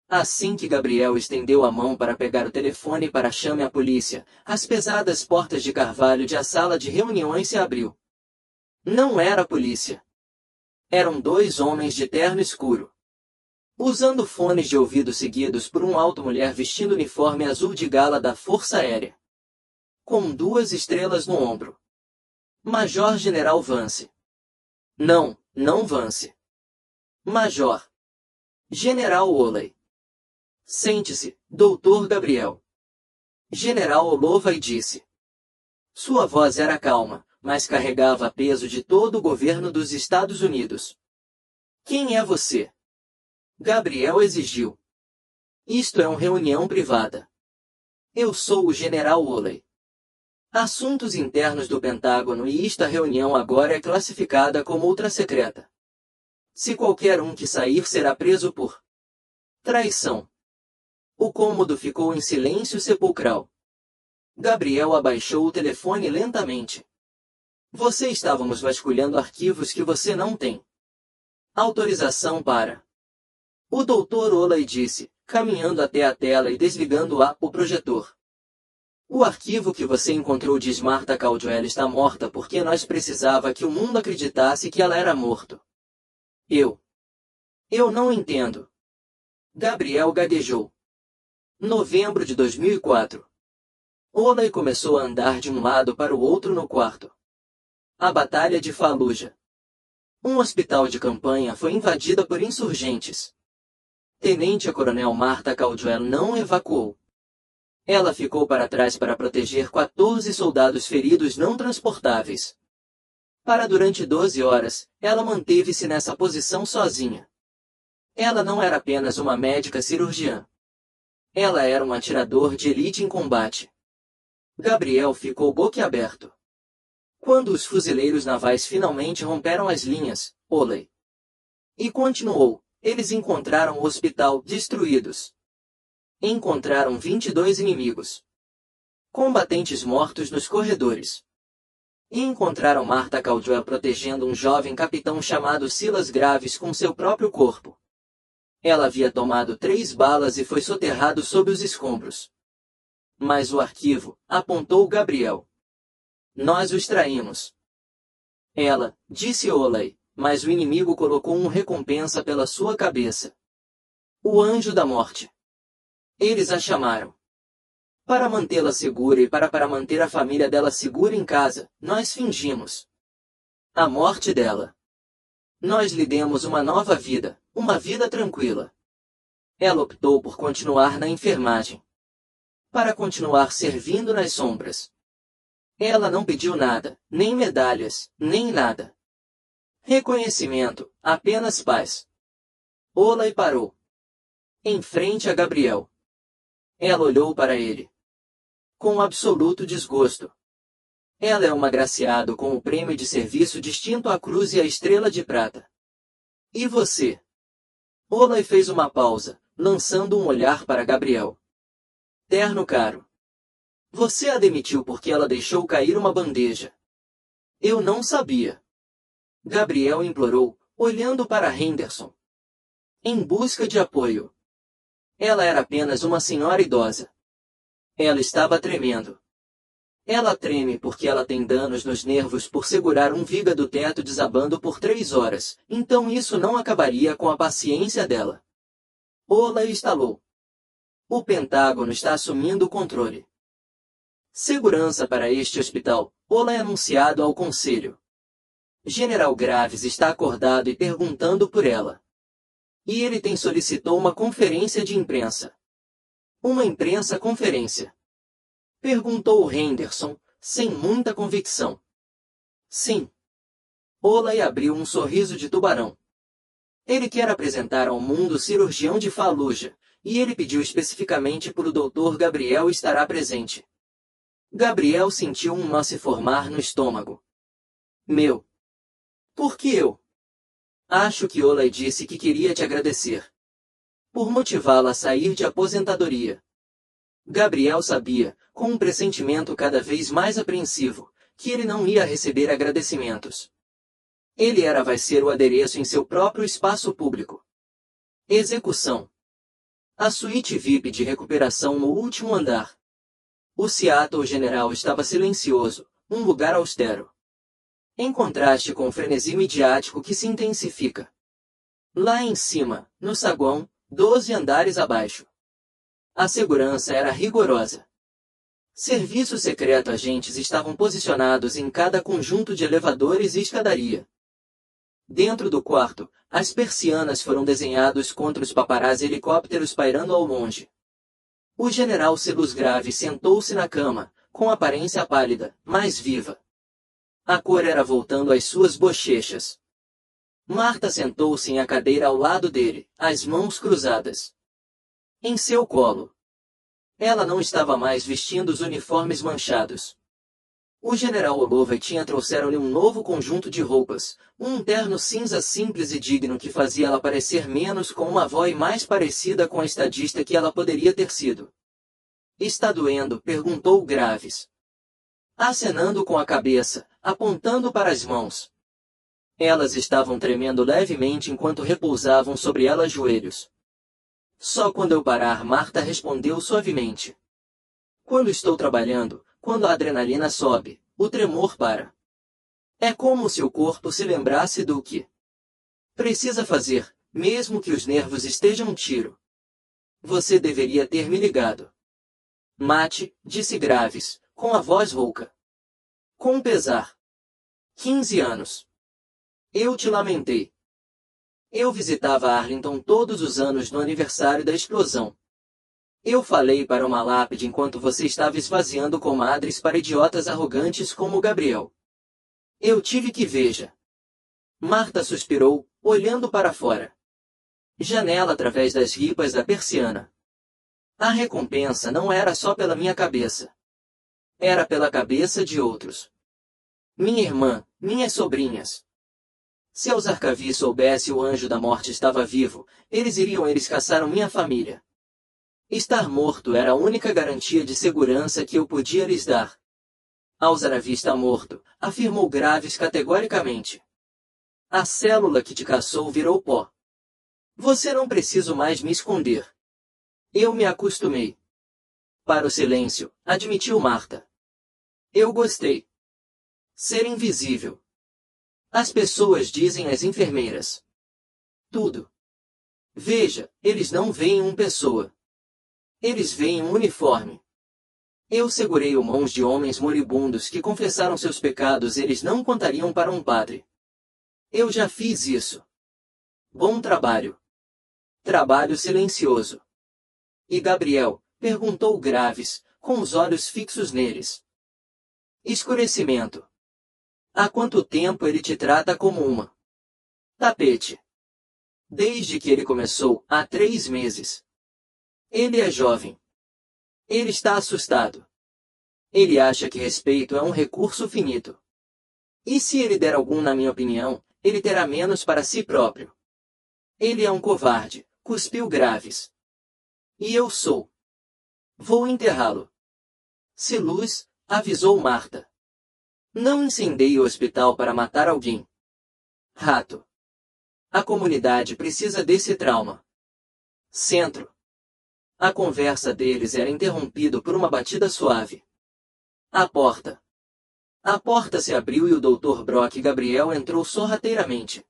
Assim que Gabriel estendeu a mão para pegar o telefone para chame a polícia, as pesadas portas de carvalho de a sala de reuniões se abriu. Não era a polícia. Eram 2 homens de terno escuro, usando fones de ouvido seguidos por uma alta mulher vestindo uniforme azul de gala da Força Aérea, com 2 estrelas no ombro. Major General Vance. Não, não Vance. Major. General Oley. Sente-se, Dr. Gabriel. General olou e disse. Sua voz era calma, mas carregava peso de todo o governo dos Estados Unidos. Quem é você? Gabriel exigiu. Isto é uma reunião privada. Eu sou o General Oley. Assuntos internos do Pentágono e esta reunião agora é classificada como ultra-secreta. Se qualquer um que sair será preso por traição. O cômodo ficou em silêncio sepulcral. Gabriel abaixou o telefone lentamente. Você estávamos vasculhando arquivos que você não tem autorização para. O Dr. Oley disse, caminhando até a tela e desligando o projetor. O arquivo que você encontrou diz Martha Caldwell está morta porque nós precisava que o mundo acreditasse que ela era morto. Eu não entendo. Gabriel gaguejou. Novembro de 2004. Oley começou a andar de um lado para o outro no quarto. A Batalha de Fallujah. Um hospital de campanha foi invadido por insurgentes. Tenente-coronel Martha Caldwell não evacuou. Ela ficou para trás para proteger 14 soldados feridos não transportáveis. Durante 12 horas, ela manteve-se nessa posição sozinha. Ela não era apenas uma médica cirurgiã. Ela era um atirador de elite em combate. Gabriel ficou boquiaberto. Quando os fuzileiros navais finalmente romperam as linhas, Oley. E continuou, eles encontraram o hospital destruídos. Encontraram 22 inimigos. Combatentes mortos nos corredores. E encontraram Martha Caldwell protegendo um jovem capitão chamado Silas Graves com seu próprio corpo. Ela havia tomado 3 balas e foi soterrado sob os escombros. Mas o arquivo, apontou Gabriel. Nós o extraímos. Ela, disse Oley, mas o inimigo colocou uma recompensa pela sua cabeça. O anjo da morte. Eles a chamaram. Para mantê-la segura e para manter a família dela segura em casa, nós fingimos a morte dela. Nós lhe demos uma nova vida, uma vida tranquila. Ela optou por continuar na enfermagem. Para continuar servindo nas sombras. Ela não pediu nada, nem medalhas, nem nada. Reconhecimento, apenas paz. Oley parou. Em frente a Gabriel. Ela olhou para ele. Com absoluto desgosto. Ela é um agraciado com o prêmio de serviço distinto à Cruz e à Estrela de Prata. E você? Oley fez uma pausa, lançando um olhar para Gabriel. Terno caro. Você a demitiu porque ela deixou cair uma bandeja. Eu não sabia. Gabriel implorou, olhando para Henderson. Em busca de apoio. Ela era apenas uma senhora idosa. Ela estava tremendo. Ela treme porque ela tem danos nos nervos por segurar um viga do teto desabando por 3 horas, então isso não acabaria com a paciência dela. Oley estalou. O Pentágono está assumindo o controle. Segurança para este hospital, Oley anunciado ao Conselho. General Graves está acordado e perguntando por ela. E ele tem solicitou uma conferência de imprensa. Uma imprensa-conferência? Perguntou Henderson, sem muita convicção. Sim. Oley abriu um sorriso de tubarão. Ele quer apresentar ao mundo o cirurgião de Fallujah, e ele pediu especificamente por o Dr. Gabriel estará presente. Gabriel sentiu um nó se formar no estômago. Meu. Por que eu? Acho que Oley disse que queria te agradecer. Por motivá-la a sair de aposentadoria. Gabriel sabia, com um pressentimento cada vez mais apreensivo, que ele não ia receber agradecimentos. Ele vai ser o adereço em seu próprio espaço público. Execução. A suíte VIP de recuperação no último andar. O Seattle General estava silencioso, um lugar austero. Em contraste com o frenesi midiático que se intensifica. Lá em cima, no saguão, 12 andares abaixo. A segurança era rigorosa. Serviço secreto agentes estavam posicionados em cada conjunto de elevadores e escadaria. Dentro do quarto, as persianas foram desenhadas contra os paparazzi helicópteros pairando ao longe. O general Silas Graves sentou-se na cama, com aparência pálida, mas viva. A cor era voltando às suas bochechas. Marta sentou-se em a cadeira ao lado dele, as mãos cruzadas em seu colo. Ela não estava mais vestindo os uniformes manchados. O general Olovay tinha trouxeram-lhe um novo conjunto de roupas, um terno cinza simples e digno que fazia ela parecer menos com uma avó e mais parecida com a estadista que ela poderia ter sido. Está doendo? Perguntou Graves, acenando com a cabeça, apontando para as mãos. Elas estavam tremendo levemente enquanto repousavam sobre ela joelhos. Só quando eu parar, Marta respondeu suavemente. Quando estou trabalhando, quando a adrenalina sobe, o tremor para. É como se o corpo se lembrasse do que precisa fazer, mesmo que os nervos estejam um tiro. Você deveria ter me ligado. Mate, disse Graves, com a voz rouca. Com pesar. 15 anos. Eu te lamentei. Eu visitava Arlington todos os anos no aniversário da explosão. Eu falei para uma lápide enquanto você estava esvaziando comadres para idiotas arrogantes como Gabriel. Eu tive que veja. Marta suspirou, olhando para fora. Janela através das ripas da persiana. A recompensa não era só pela minha cabeça. Era pela cabeça de outros. Minha irmã, minhas sobrinhas. Se os Arcavi soubesse o anjo da morte estava vivo, eles caçaram minha família. Estar morto era a única garantia de segurança que eu podia lhes dar. Alzaravi está morto, afirmou Graves categoricamente. A célula que te caçou virou pó. Você não precisa mais me esconder. Eu me acostumei. Para o silêncio, admitiu Marta. Eu gostei. Ser invisível. As pessoas dizem às enfermeiras. Tudo. Veja, eles não veem uma pessoa. Eles veem um uniforme. Eu segurei mãos de homens moribundos que confessaram seus pecados, eles não contariam para um padre. Eu já fiz isso. Bom trabalho. Trabalho silencioso. E Gabriel? Perguntou Graves, com os olhos fixos neles. Escurecimento. Há quanto tempo ele te trata como uma tapete? Desde que ele começou, há 3 meses. Ele é jovem. Ele está assustado. Ele acha que respeito é um recurso finito. E se ele der algum, na minha opinião, ele terá menos para si próprio. Ele é um covarde, cuspiu Graves. E eu sou. Vou enterrá-lo. Se luz, avisou Marta. Não incendeie o hospital para matar alguém. Rato. A comunidade precisa desse trauma. Centro. A conversa deles era interrompida por uma batida suave. A porta. A porta se abriu e o Dr. Brock Gabriel entrou sorrateiramente.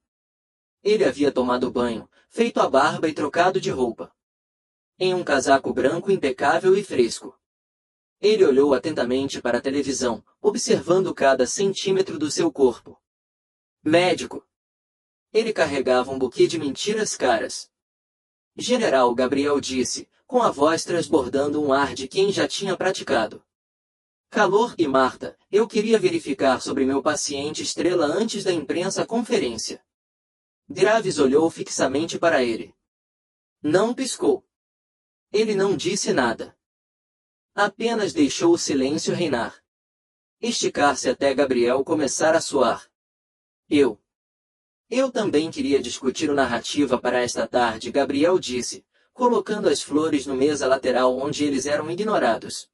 Ele havia tomado banho, feito a barba e trocado de roupa. Em um casaco branco impecável e fresco. Ele olhou atentamente para a televisão, observando cada centímetro do seu corpo. Médico. Ele carregava um buquê de mentiras caras. General Gabriel disse, com a voz transbordando um ar de quem já tinha praticado. Calor e Marta, eu queria verificar sobre meu paciente Estrela antes da imprensa conferência. Graves olhou fixamente para ele. Não piscou. Ele não disse nada. Apenas deixou o silêncio reinar. Esticar-se até Gabriel começar a suar. Eu também queria discutir o narrativa para esta tarde, Gabriel disse, colocando as flores no mesa lateral onde eles eram ignorados.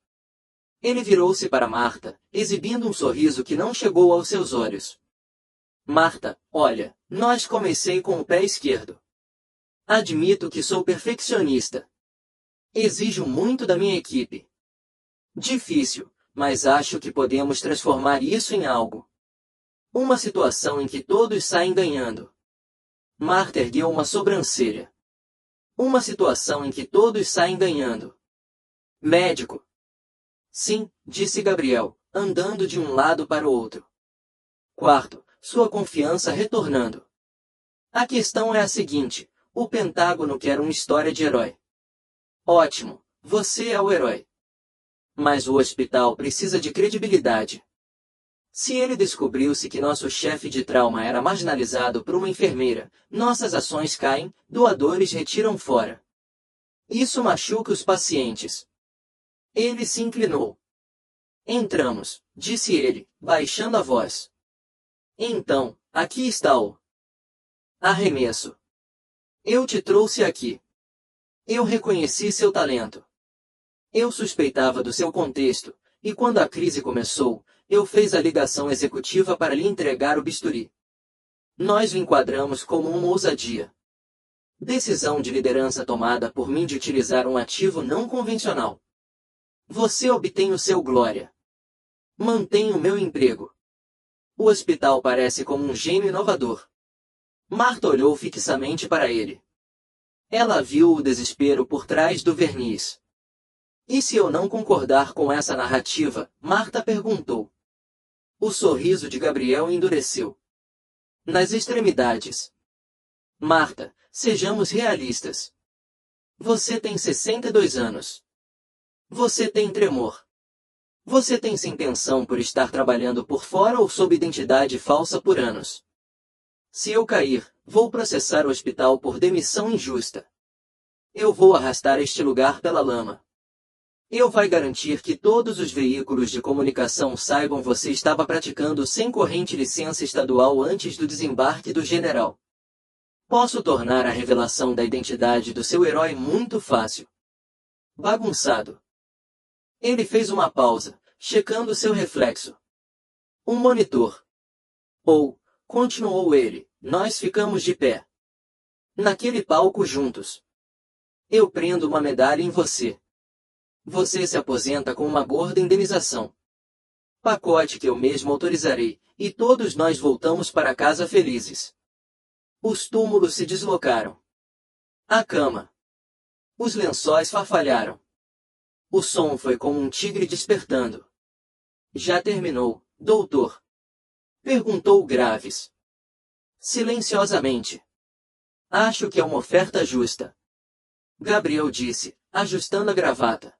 Ele virou-se para Marta, exibindo um sorriso que não chegou aos seus olhos. Marta, olha, comecei com o pé esquerdo. Admito que sou perfeccionista. Exijo muito da minha equipe. Difícil, mas acho que podemos transformar isso em algo. Uma situação em que todos saem ganhando. Marta ergueu uma sobrancelha. Uma situação em que todos saem ganhando. Médico. Sim, disse Gabriel, andando de um lado para o outro. Quarto, sua confiança retornando. A questão é a seguinte, o Pentágono quer uma história de herói. Ótimo, você é o herói. Mas o hospital precisa de credibilidade. Se ele descobriu-se que nosso chefe de trauma era marginalizado por uma enfermeira, nossas ações caem, doadores retiram fora. Isso machuca os pacientes. Ele se inclinou. Entramos, disse ele, baixando a voz. Então, aqui está o arremesso. Eu te trouxe aqui. Eu reconheci seu talento. Eu suspeitava do seu contexto, e quando a crise começou, eu fiz a ligação executiva para lhe entregar o bisturi. Nós o enquadramos como uma ousadia. Decisão de liderança tomada por mim de utilizar um ativo não convencional. Você obtém o seu glória. Mantém o meu emprego. O hospital parece como um gênio inovador. Marta olhou fixamente para ele. Ela viu o desespero por trás do verniz. E se eu não concordar com essa narrativa? Marta perguntou. O sorriso de Gabriel endureceu. Nas extremidades. Marta, sejamos realistas. Você tem 62 anos. Você tem tremor. Você tem sem pensão por estar trabalhando por fora ou sob identidade falsa por anos. Se eu cair, vou processar o hospital por demissão injusta. Eu vou arrastar este lugar pela lama. Eu vai garantir que todos os veículos de comunicação saibam você estava praticando sem corrente licença estadual antes do desembarque do general. Posso tornar a revelação da identidade do seu herói muito fácil. Bagunçado. Ele fez uma pausa, checando seu reflexo. Um monitor. Continuou ele, nós ficamos de pé. Naquele palco juntos. Eu prendo uma medalha em você. Você se aposenta com uma gorda indenização. Pacote que eu mesmo autorizarei, e todos nós voltamos para casa felizes. Os túmulos se deslocaram. A cama. Os lençóis farfalharam. O som foi como um tigre despertando. Já terminou, doutor? Perguntou Graves. Silenciosamente. Acho que é uma oferta justa. Gabriel disse, ajustando a gravata.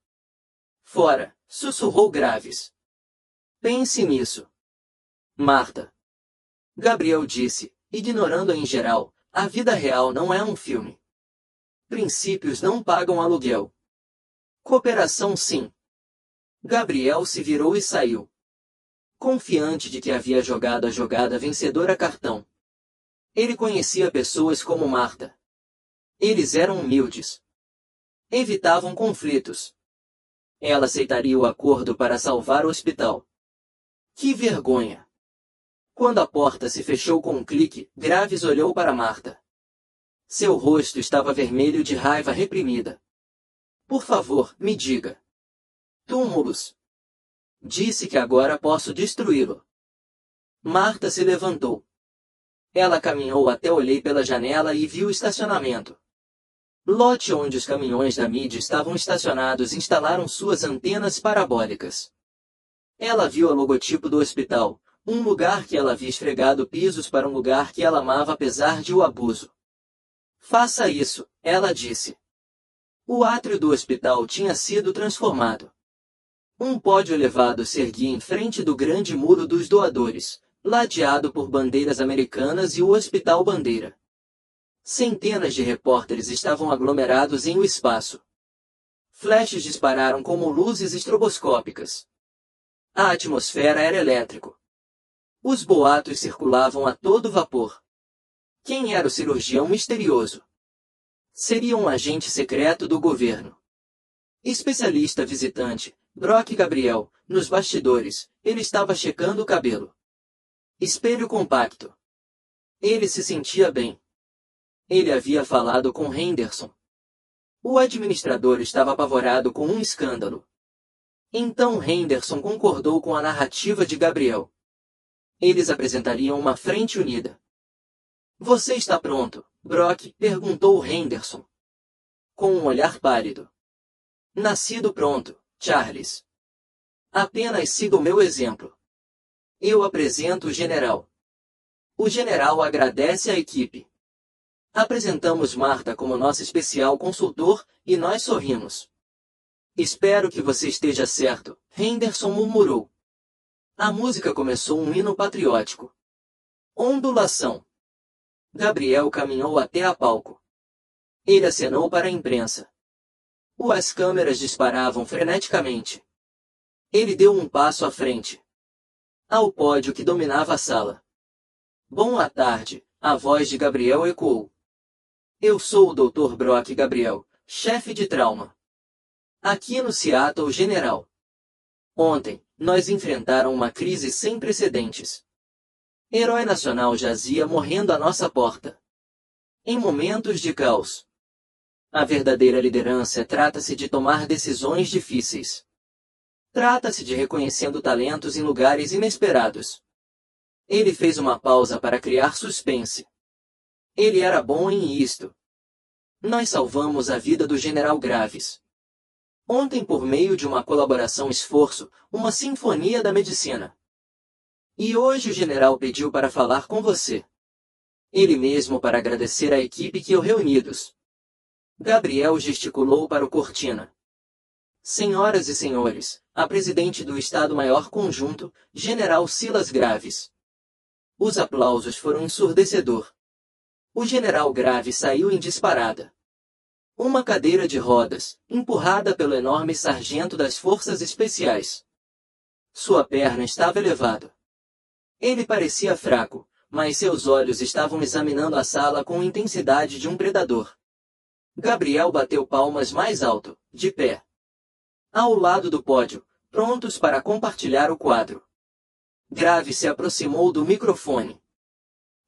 Fora, sussurrou Graves. Pense nisso. Marta. Gabriel disse, ignorando-a em geral, a vida real não é um filme. Princípios não pagam aluguel. Cooperação sim. Gabriel se virou e saiu. Confiante de que havia jogado a jogada vencedora a cartão. Ele conhecia pessoas como Marta. Eles eram humildes. Evitavam conflitos. Ela aceitaria o acordo para salvar o hospital. Que vergonha! Quando a porta se fechou com um clique, Graves olhou para Marta. Seu rosto estava vermelho de raiva reprimida. Por favor, me diga. Túmulos. Disse que agora posso destruí-lo. Marta se levantou. Ela caminhou até olhei pela janela e viu o estacionamento. Lote onde os caminhões da mídia estavam estacionados instalaram suas antenas parabólicas. Ela viu o logotipo do hospital, um lugar que ela havia esfregado pisos para um lugar que ela amava apesar de o abuso. Faça isso, ela disse. O átrio do hospital tinha sido transformado. Um pódio elevado se erguia em frente do grande muro dos doadores, ladeado por bandeiras americanas e o hospital bandeira. Centenas de repórteres estavam aglomerados em o espaço. Flashes dispararam como luzes estroboscópicas. A atmosfera era elétrico. Os boatos circulavam a todo vapor. Quem era o cirurgião misterioso? Seria um agente secreto do governo. Especialista visitante, Brock Gabriel, nos bastidores, ele estava checando o cabelo. Espelho compacto. Ele se sentia bem. Ele havia falado com Henderson. O administrador estava apavorado com um escândalo. Então Henderson concordou com a narrativa de Gabriel. Eles apresentariam uma frente unida. Você está pronto, Brock? Perguntou Henderson. Com um olhar pálido. Nascido pronto, Charles. Apenas siga o meu exemplo. Eu apresento o general. O general agradece à equipe. Apresentamos Marta como nosso especial consultor, e nós sorrimos. Espero que você esteja certo, Henderson murmurou. A música começou um hino patriótico. Ondulação. Gabriel caminhou até a palco. Ele acenou para a imprensa. As câmeras disparavam freneticamente. Ele deu um passo à frente. Ao pódio que dominava a sala. Boa tarde, a voz de Gabriel ecoou. Eu sou o Dr. Brock Gabriel, chefe de trauma. Aqui no Seattle General. Ontem, nós enfrentaram uma crise sem precedentes. Herói nacional jazia morrendo à nossa porta. Em momentos de caos. A verdadeira liderança trata-se de tomar decisões difíceis. Trata-se de reconhecendo talentos em lugares inesperados. Ele fez uma pausa para criar suspense. Ele era bom em isto. Nós salvamos a vida do General Graves. Ontem por meio de uma colaboração-esforço, uma sinfonia da medicina. E hoje o general pediu para falar com você. Ele mesmo para agradecer à equipe que o reunidos. Gabriel gesticulou para o Cortina. Senhoras e senhores, a presidente do Estado-Maior Conjunto, General Silas Graves. Os aplausos foram ensurdecedor. O general Graves saiu em disparada. Uma cadeira de rodas, empurrada pelo enorme sargento das Forças Especiais. Sua perna estava elevada. Ele parecia fraco, mas seus olhos estavam examinando a sala com a intensidade de um predador. Gabriel bateu palmas mais alto, de pé. Ao lado do pódio, prontos para compartilhar o quadro. Graves se aproximou do microfone.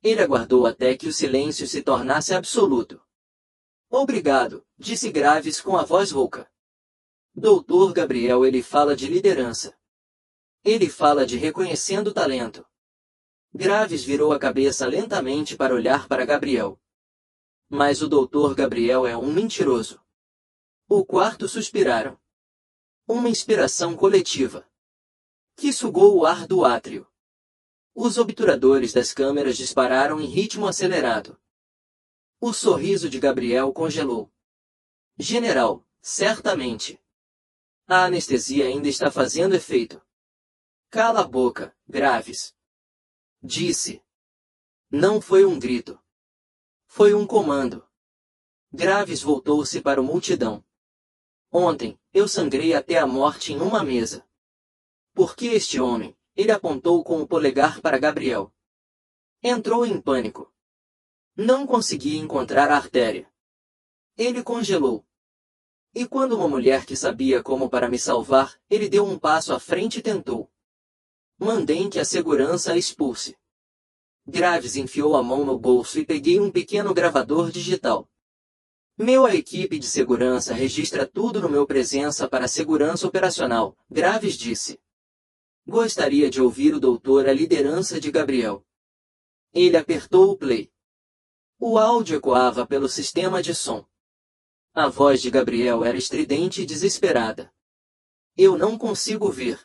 Ele aguardou até que o silêncio se tornasse absoluto. Obrigado, disse Graves com a voz rouca. Doutor Gabriel, ele fala de liderança. Ele fala de reconhecendo talento. Graves virou a cabeça lentamente para olhar para Gabriel. Mas o doutor Gabriel é um mentiroso. O quarto suspiraram. Uma inspiração coletiva. Que sugou o ar do átrio. Os obturadores das câmeras dispararam em ritmo acelerado. O sorriso de Gabriel congelou. General, certamente. A anestesia ainda está fazendo efeito. Cala a boca, Graves. Disse. Não foi um grito. Foi um comando. Graves voltou-se para a multidão. Ontem, eu sangrei até a morte em uma mesa. Por que este homem? Ele apontou com o polegar para Gabriel. Entrou em pânico. Não conseguia encontrar a artéria. Ele congelou. E quando uma mulher que sabia como para me salvar, ele deu um passo à frente e tentou. Mandem que a segurança a expulse. Graves enfiou a mão no bolso e peguei um pequeno gravador digital. A equipe de segurança registra tudo no meu presença para segurança operacional, Graves disse. Gostaria de ouvir o doutor a liderança de Gabriel. Ele apertou o play. O áudio ecoava pelo sistema de som. A voz de Gabriel era estridente e desesperada. Eu não consigo ver.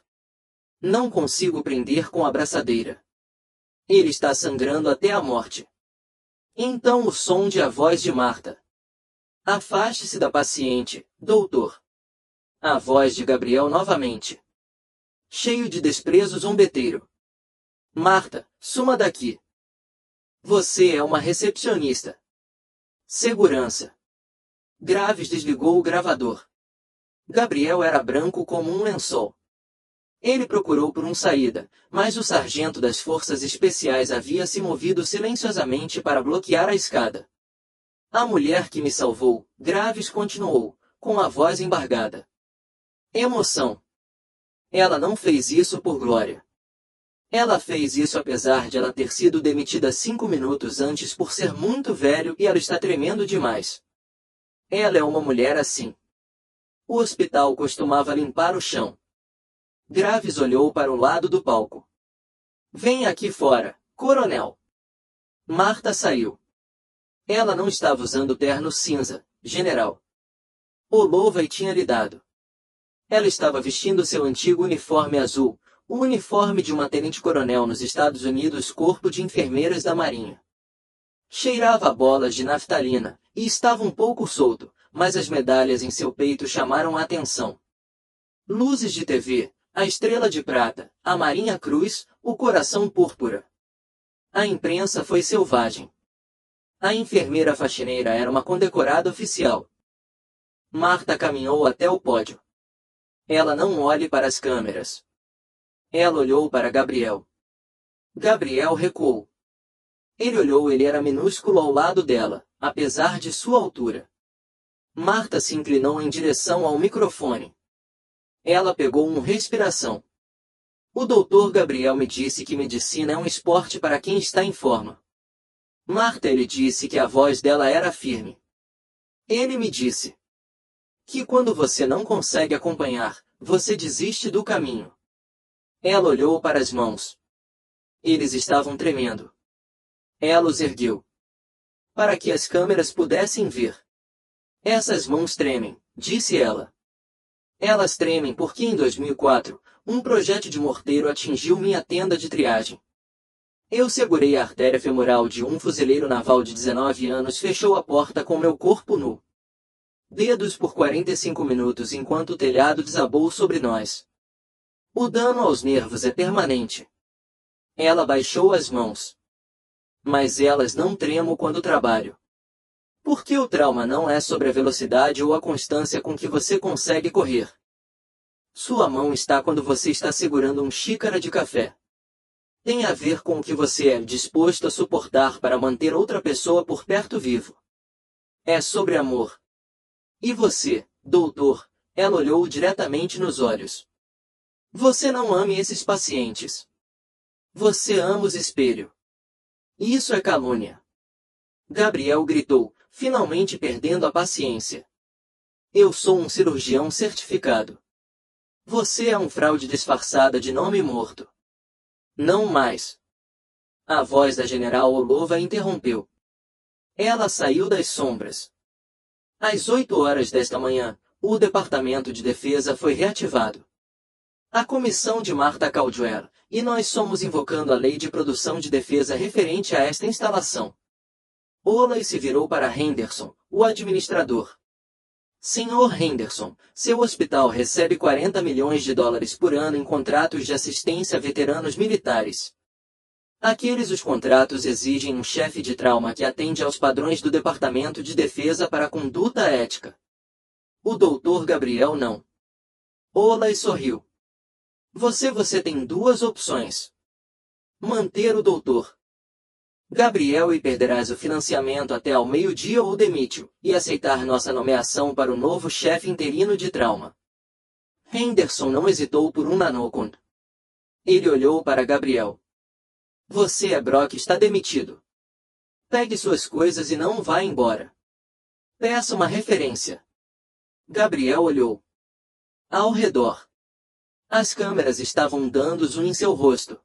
Não consigo prender com a braçadeira. Ele está sangrando até a morte. Então o som de a voz de Marta. Afaste-se da paciente, doutor. A voz de Gabriel novamente. Cheio de desprezo zombeteiro. Marta, suma daqui. Você é uma recepcionista. Segurança. Graves desligou o gravador. Gabriel era branco como um lençol. Ele procurou por uma saída, mas o sargento das Forças Especiais havia se movido silenciosamente para bloquear a escada. A mulher que me salvou, Graves continuou, com a voz embargada. Emoção. Ela não fez isso por glória. Ela fez isso apesar de ela ter sido demitida 5 minutos antes por ser muito velho e ela está tremendo demais. Ela é uma mulher assim. O hospital costumava limpar o chão. Graves olhou para o lado do palco. Venha aqui fora, coronel. Marta saiu. Ela não estava usando terno cinza, general. O Louvay tinha lhe dado. Ela estava vestindo seu antigo uniforme azul, o uniforme de uma tenente-coronel nos Estados Unidos, Corpo de Enfermeiras da Marinha. Cheirava a bolas de naftalina, e estava um pouco solto, mas as medalhas em seu peito chamaram a atenção. Luzes de TV, a estrela de prata, a marinha cruz, o coração púrpura. A imprensa foi selvagem. A enfermeira faxineira era uma condecorada oficial. Marta caminhou até o pódio. Ela não olhe para as câmeras. Ela olhou para Gabriel. Gabriel recuou. Ele era minúsculo ao lado dela, apesar de sua altura. Marta se inclinou em direção ao microfone. Ela pegou uma respiração. O doutor Gabriel me disse que medicina é um esporte para quem está em forma. Marta, ele disse que a voz dela era firme. Ele me disse que quando você não consegue acompanhar, você desiste do caminho. Ela olhou para as mãos. Eles estavam tremendo. Ela os ergueu para que as câmeras pudessem ver. Essas mãos tremem, disse ela. Elas tremem porque em 2004, um projétil de morteiro atingiu minha tenda de triagem. Eu segurei a artéria femoral de um fuzileiro naval de 19 anos, fechou a porta com meu corpo nu. Dedos por 45 minutos enquanto o telhado desabou sobre nós. O dano aos nervos é permanente. Ela baixou as mãos. Mas elas não tremo quando trabalho. Porque o trauma não é sobre a velocidade ou a constância com que você consegue correr. Sua mão está quando você está segurando uma xícara de café. Tem a ver com o que você é disposto a suportar para manter outra pessoa por perto vivo. É sobre amor. E você, doutor? Ela olhou diretamente nos olhos. Você não ama esses pacientes. Você ama os espelhos. Isso é calúnia. Gabriel gritou, finalmente perdendo a paciência. Eu sou um cirurgião certificado. Você é um fraude disfarçada de nome morto. Não mais. A voz da general Olova interrompeu. Ela saiu das sombras. Às 8 horas desta manhã, o Departamento de Defesa foi reativado. A comissão de Marta Caldwell, e nós somos invocando a lei de produção de defesa referente a esta instalação. Olay se virou para Henderson, o administrador. Senhor Henderson, seu hospital recebe 40 milhões de dólares por ano em contratos de assistência a veteranos militares. Os contratos exigem um chefe de trauma que atende aos padrões do Departamento de Defesa para a conduta ética. O Dr. Gabriel não. Olay sorriu. Você tem duas opções. Manter o doutor Gabriel e perderás o financiamento até ao meio-dia ou demite-o, e aceitar nossa nomeação para o novo chefe interino de trauma. Henderson não hesitou por um nanôsegundo. Ele olhou para Gabriel. Você Brock está demitido. Pegue suas coisas e não vá embora. Peça uma referência. Gabriel olhou ao redor. As câmeras estavam dando zoom em seu rosto.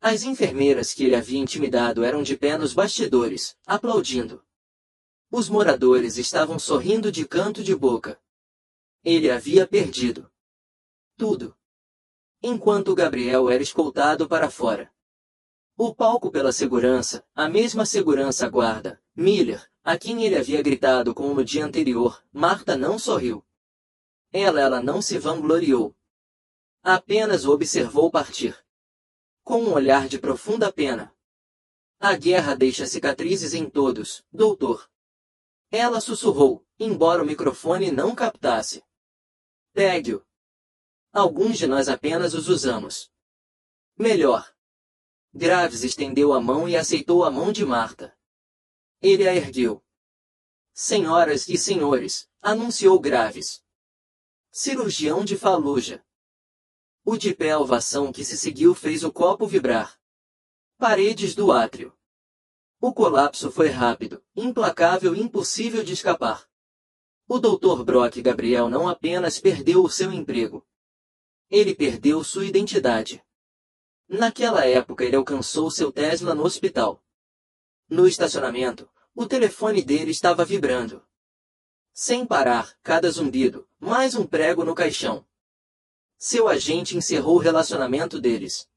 As enfermeiras que ele havia intimidado eram de pé nos bastidores, aplaudindo. Os moradores estavam sorrindo de canto de boca. Ele havia perdido tudo. Enquanto Gabriel era escoltado para fora. O palco pela segurança, a mesma segurança guarda, Miller, a quem ele havia gritado como no dia anterior, Marta não sorriu. Ela não se vangloriou. Apenas o observou partir. Com um olhar de profunda pena. A guerra deixa cicatrizes em todos, doutor. Ela sussurrou, embora o microfone não captasse. Pegue-o. Alguns de nós apenas os usamos. Melhor. Graves estendeu a mão e aceitou a mão de Marta. Ele a ergueu. Senhoras e senhores, anunciou Graves. Cirurgião de Fallujah. O de pé ovação que se seguiu fez o copo vibrar. Paredes do átrio. O colapso foi rápido, implacável e impossível de escapar. O Dr. Brock Gabriel não apenas perdeu o seu emprego. Ele perdeu sua identidade. Naquela época ele alcançou seu Tesla no hospital. No estacionamento, o telefone dele estava vibrando. Sem parar, cada zumbido, mais um prego no caixão. Seu agente encerrou o relacionamento deles.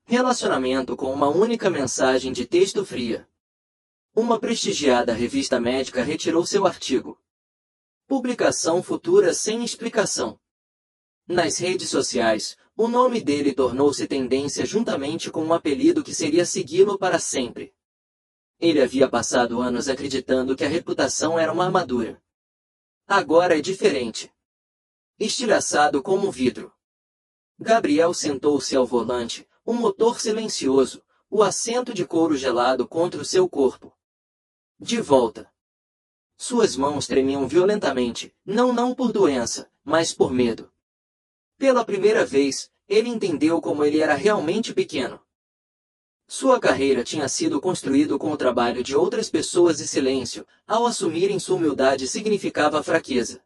Relacionamento com uma única mensagem de texto fria. Uma prestigiada revista médica retirou seu artigo. Publicação futura sem explicação. Nas redes sociais, o nome dele tornou-se tendência juntamente com um apelido que seria segui-lo para sempre. Ele havia passado anos acreditando que a reputação era uma armadura. Agora é diferente. Estilhaçado como vidro. Gabriel sentou-se ao volante, o motor silencioso, o assento de couro gelado contra o seu corpo. De volta. Suas mãos tremiam violentamente, não por doença, mas por medo. Pela primeira vez, ele entendeu como ele era realmente pequeno. Sua carreira tinha sido construída com o trabalho de outras pessoas e silêncio, ao assumirem sua humildade significava fraqueza.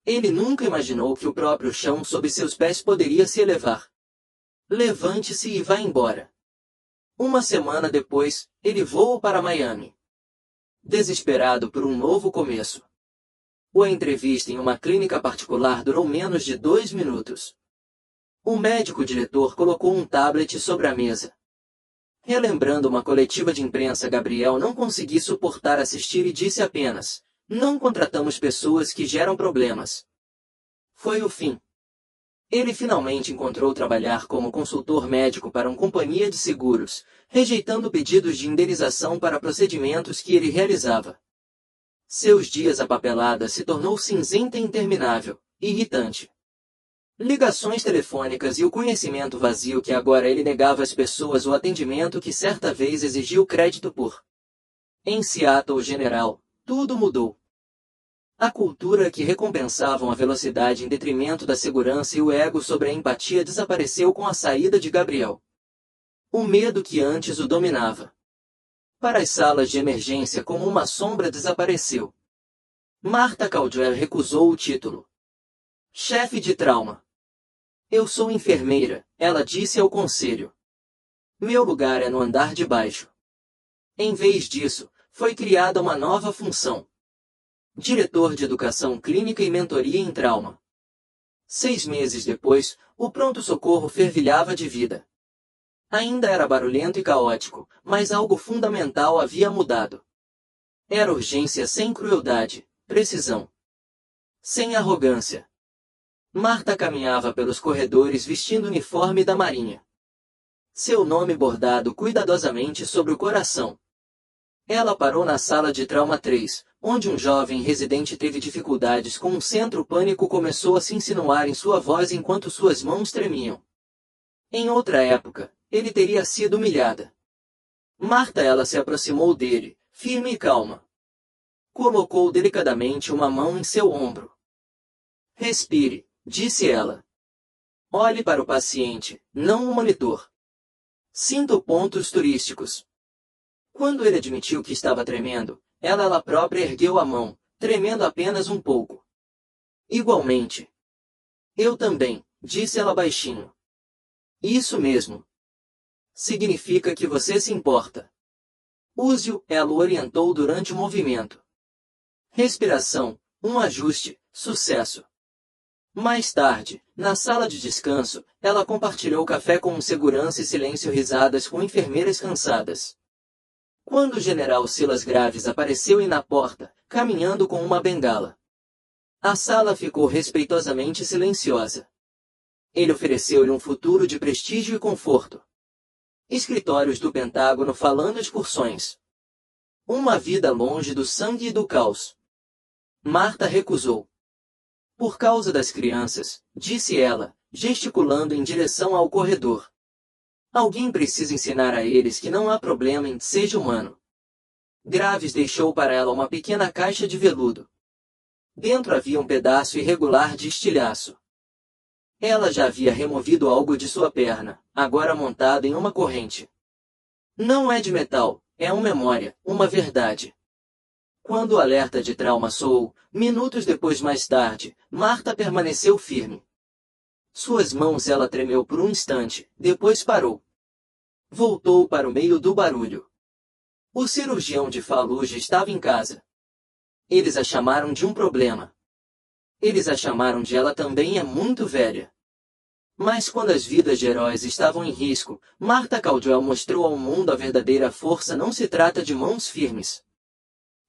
Ele nunca imaginou que o próprio chão sob seus pés poderia se elevar. Levante-se e vá embora. Uma semana depois, ele voou para Miami. Desesperado por um novo começo. A entrevista em uma clínica particular durou menos de 2 minutos. O médico diretor colocou um tablet sobre a mesa. Relembrando uma coletiva de imprensa, Gabriel não conseguiu suportar assistir e disse apenas: "Não contratamos pessoas que geram problemas." Foi o fim. Ele finalmente encontrou trabalhar como consultor médico para uma companhia de seguros, rejeitando pedidos de indenização para procedimentos que ele realizava. Seus dias a papelada se tornou cinzenta e interminável, irritante. Ligações telefônicas e o conhecimento vazio que agora ele negava às pessoas o atendimento que certa vez exigiu crédito por. Em Seattle General, tudo mudou. A cultura que recompensavam a velocidade em detrimento da segurança e o ego sobre a empatia desapareceu com a saída de Gabriel. O medo que antes o dominava. Para as salas de emergência como uma sombra desapareceu. Martha Caldwell recusou o título. Chefe de trauma. "Eu sou enfermeira", ela disse ao conselho. "Meu lugar é no andar de baixo." Em vez disso, foi criada uma nova função. Diretor de Educação Clínica e Mentoria em Trauma. 6 meses depois, o pronto-socorro fervilhava de vida. Ainda era barulhento e caótico, mas algo fundamental havia mudado. Era urgência sem crueldade, precisão. Sem arrogância. Martha caminhava pelos corredores vestindo o uniforme da Marinha. Seu nome bordado cuidadosamente sobre o coração. Ela parou na sala de trauma 3, onde um jovem residente teve dificuldades com um centro. O pânico começou a se insinuar em sua voz enquanto suas mãos tremiam. Em outra época, ele teria sido humilhada. Martha, ela se aproximou dele, firme e calma. Colocou delicadamente uma mão em seu ombro. "Respire", disse ela. "Olhe para o paciente, não o monitor. Sinta os pontos turísticos." Quando ele admitiu que estava tremendo, ela própria ergueu a mão, tremendo apenas um pouco. "Igualmente." "Eu também", disse ela baixinho. "Isso mesmo. Significa que você se importa." "Use-o", ela o orientou durante o movimento. Respiração, um ajuste, sucesso. Mais tarde, na sala de descanso, ela compartilhou café com um segurança e silêncio risadas com enfermeiras cansadas. Quando o general Silas Graves apareceu na porta, caminhando com uma bengala. A sala ficou respeitosamente silenciosa. Ele ofereceu-lhe um futuro de prestígio e conforto. Escritórios do Pentágono falando excursões. Uma vida longe do sangue e do caos. Martha recusou. "Por causa das crianças", disse ela, gesticulando em direção ao corredor. "Alguém precisa ensinar a eles que não há problema em ser humano." Graves deixou para ela uma pequena caixa de veludo. Dentro havia um pedaço irregular de estilhaço. Ela já havia removido algo de sua perna, agora montado em uma corrente. "Não é de metal, é uma memória, uma verdade." Quando o alerta de trauma soou, minutos depois mais tarde, Martha permaneceu firme. Suas mãos, ela tremeu por um instante, depois parou. Voltou para o meio do barulho. O cirurgião de Fallujah estava em casa. Eles a chamaram de um problema. Eles a chamaram de "ela também é muito velha." Mas quando as vidas de heróis estavam em risco, Martha Caldwell mostrou ao mundo a verdadeira força. Não se trata de mãos firmes.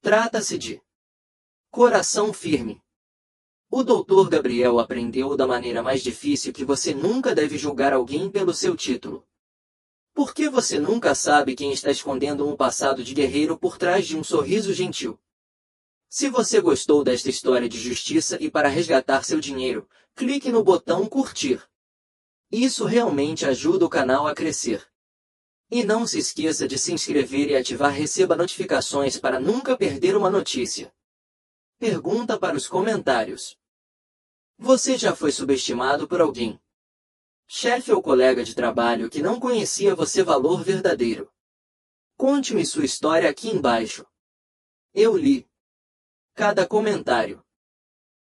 Trata-se de coração firme. O Dr. Gabriel aprendeu da maneira mais difícil que você nunca deve julgar alguém pelo seu título. Porque você nunca sabe quem está escondendo um passado de guerreiro por trás de um sorriso gentil. Se você gostou desta história de justiça e para resgatar seu dinheiro, clique no botão curtir. Isso realmente ajuda o canal a crescer. E não se esqueça de se inscrever e ativar receba notificações para nunca perder uma notícia. Pergunta para os comentários. Você já foi subestimado por alguém? Chefe ou colega de trabalho que não conhecia você valor verdadeiro? Conte-me sua história aqui embaixo. Eu li cada comentário.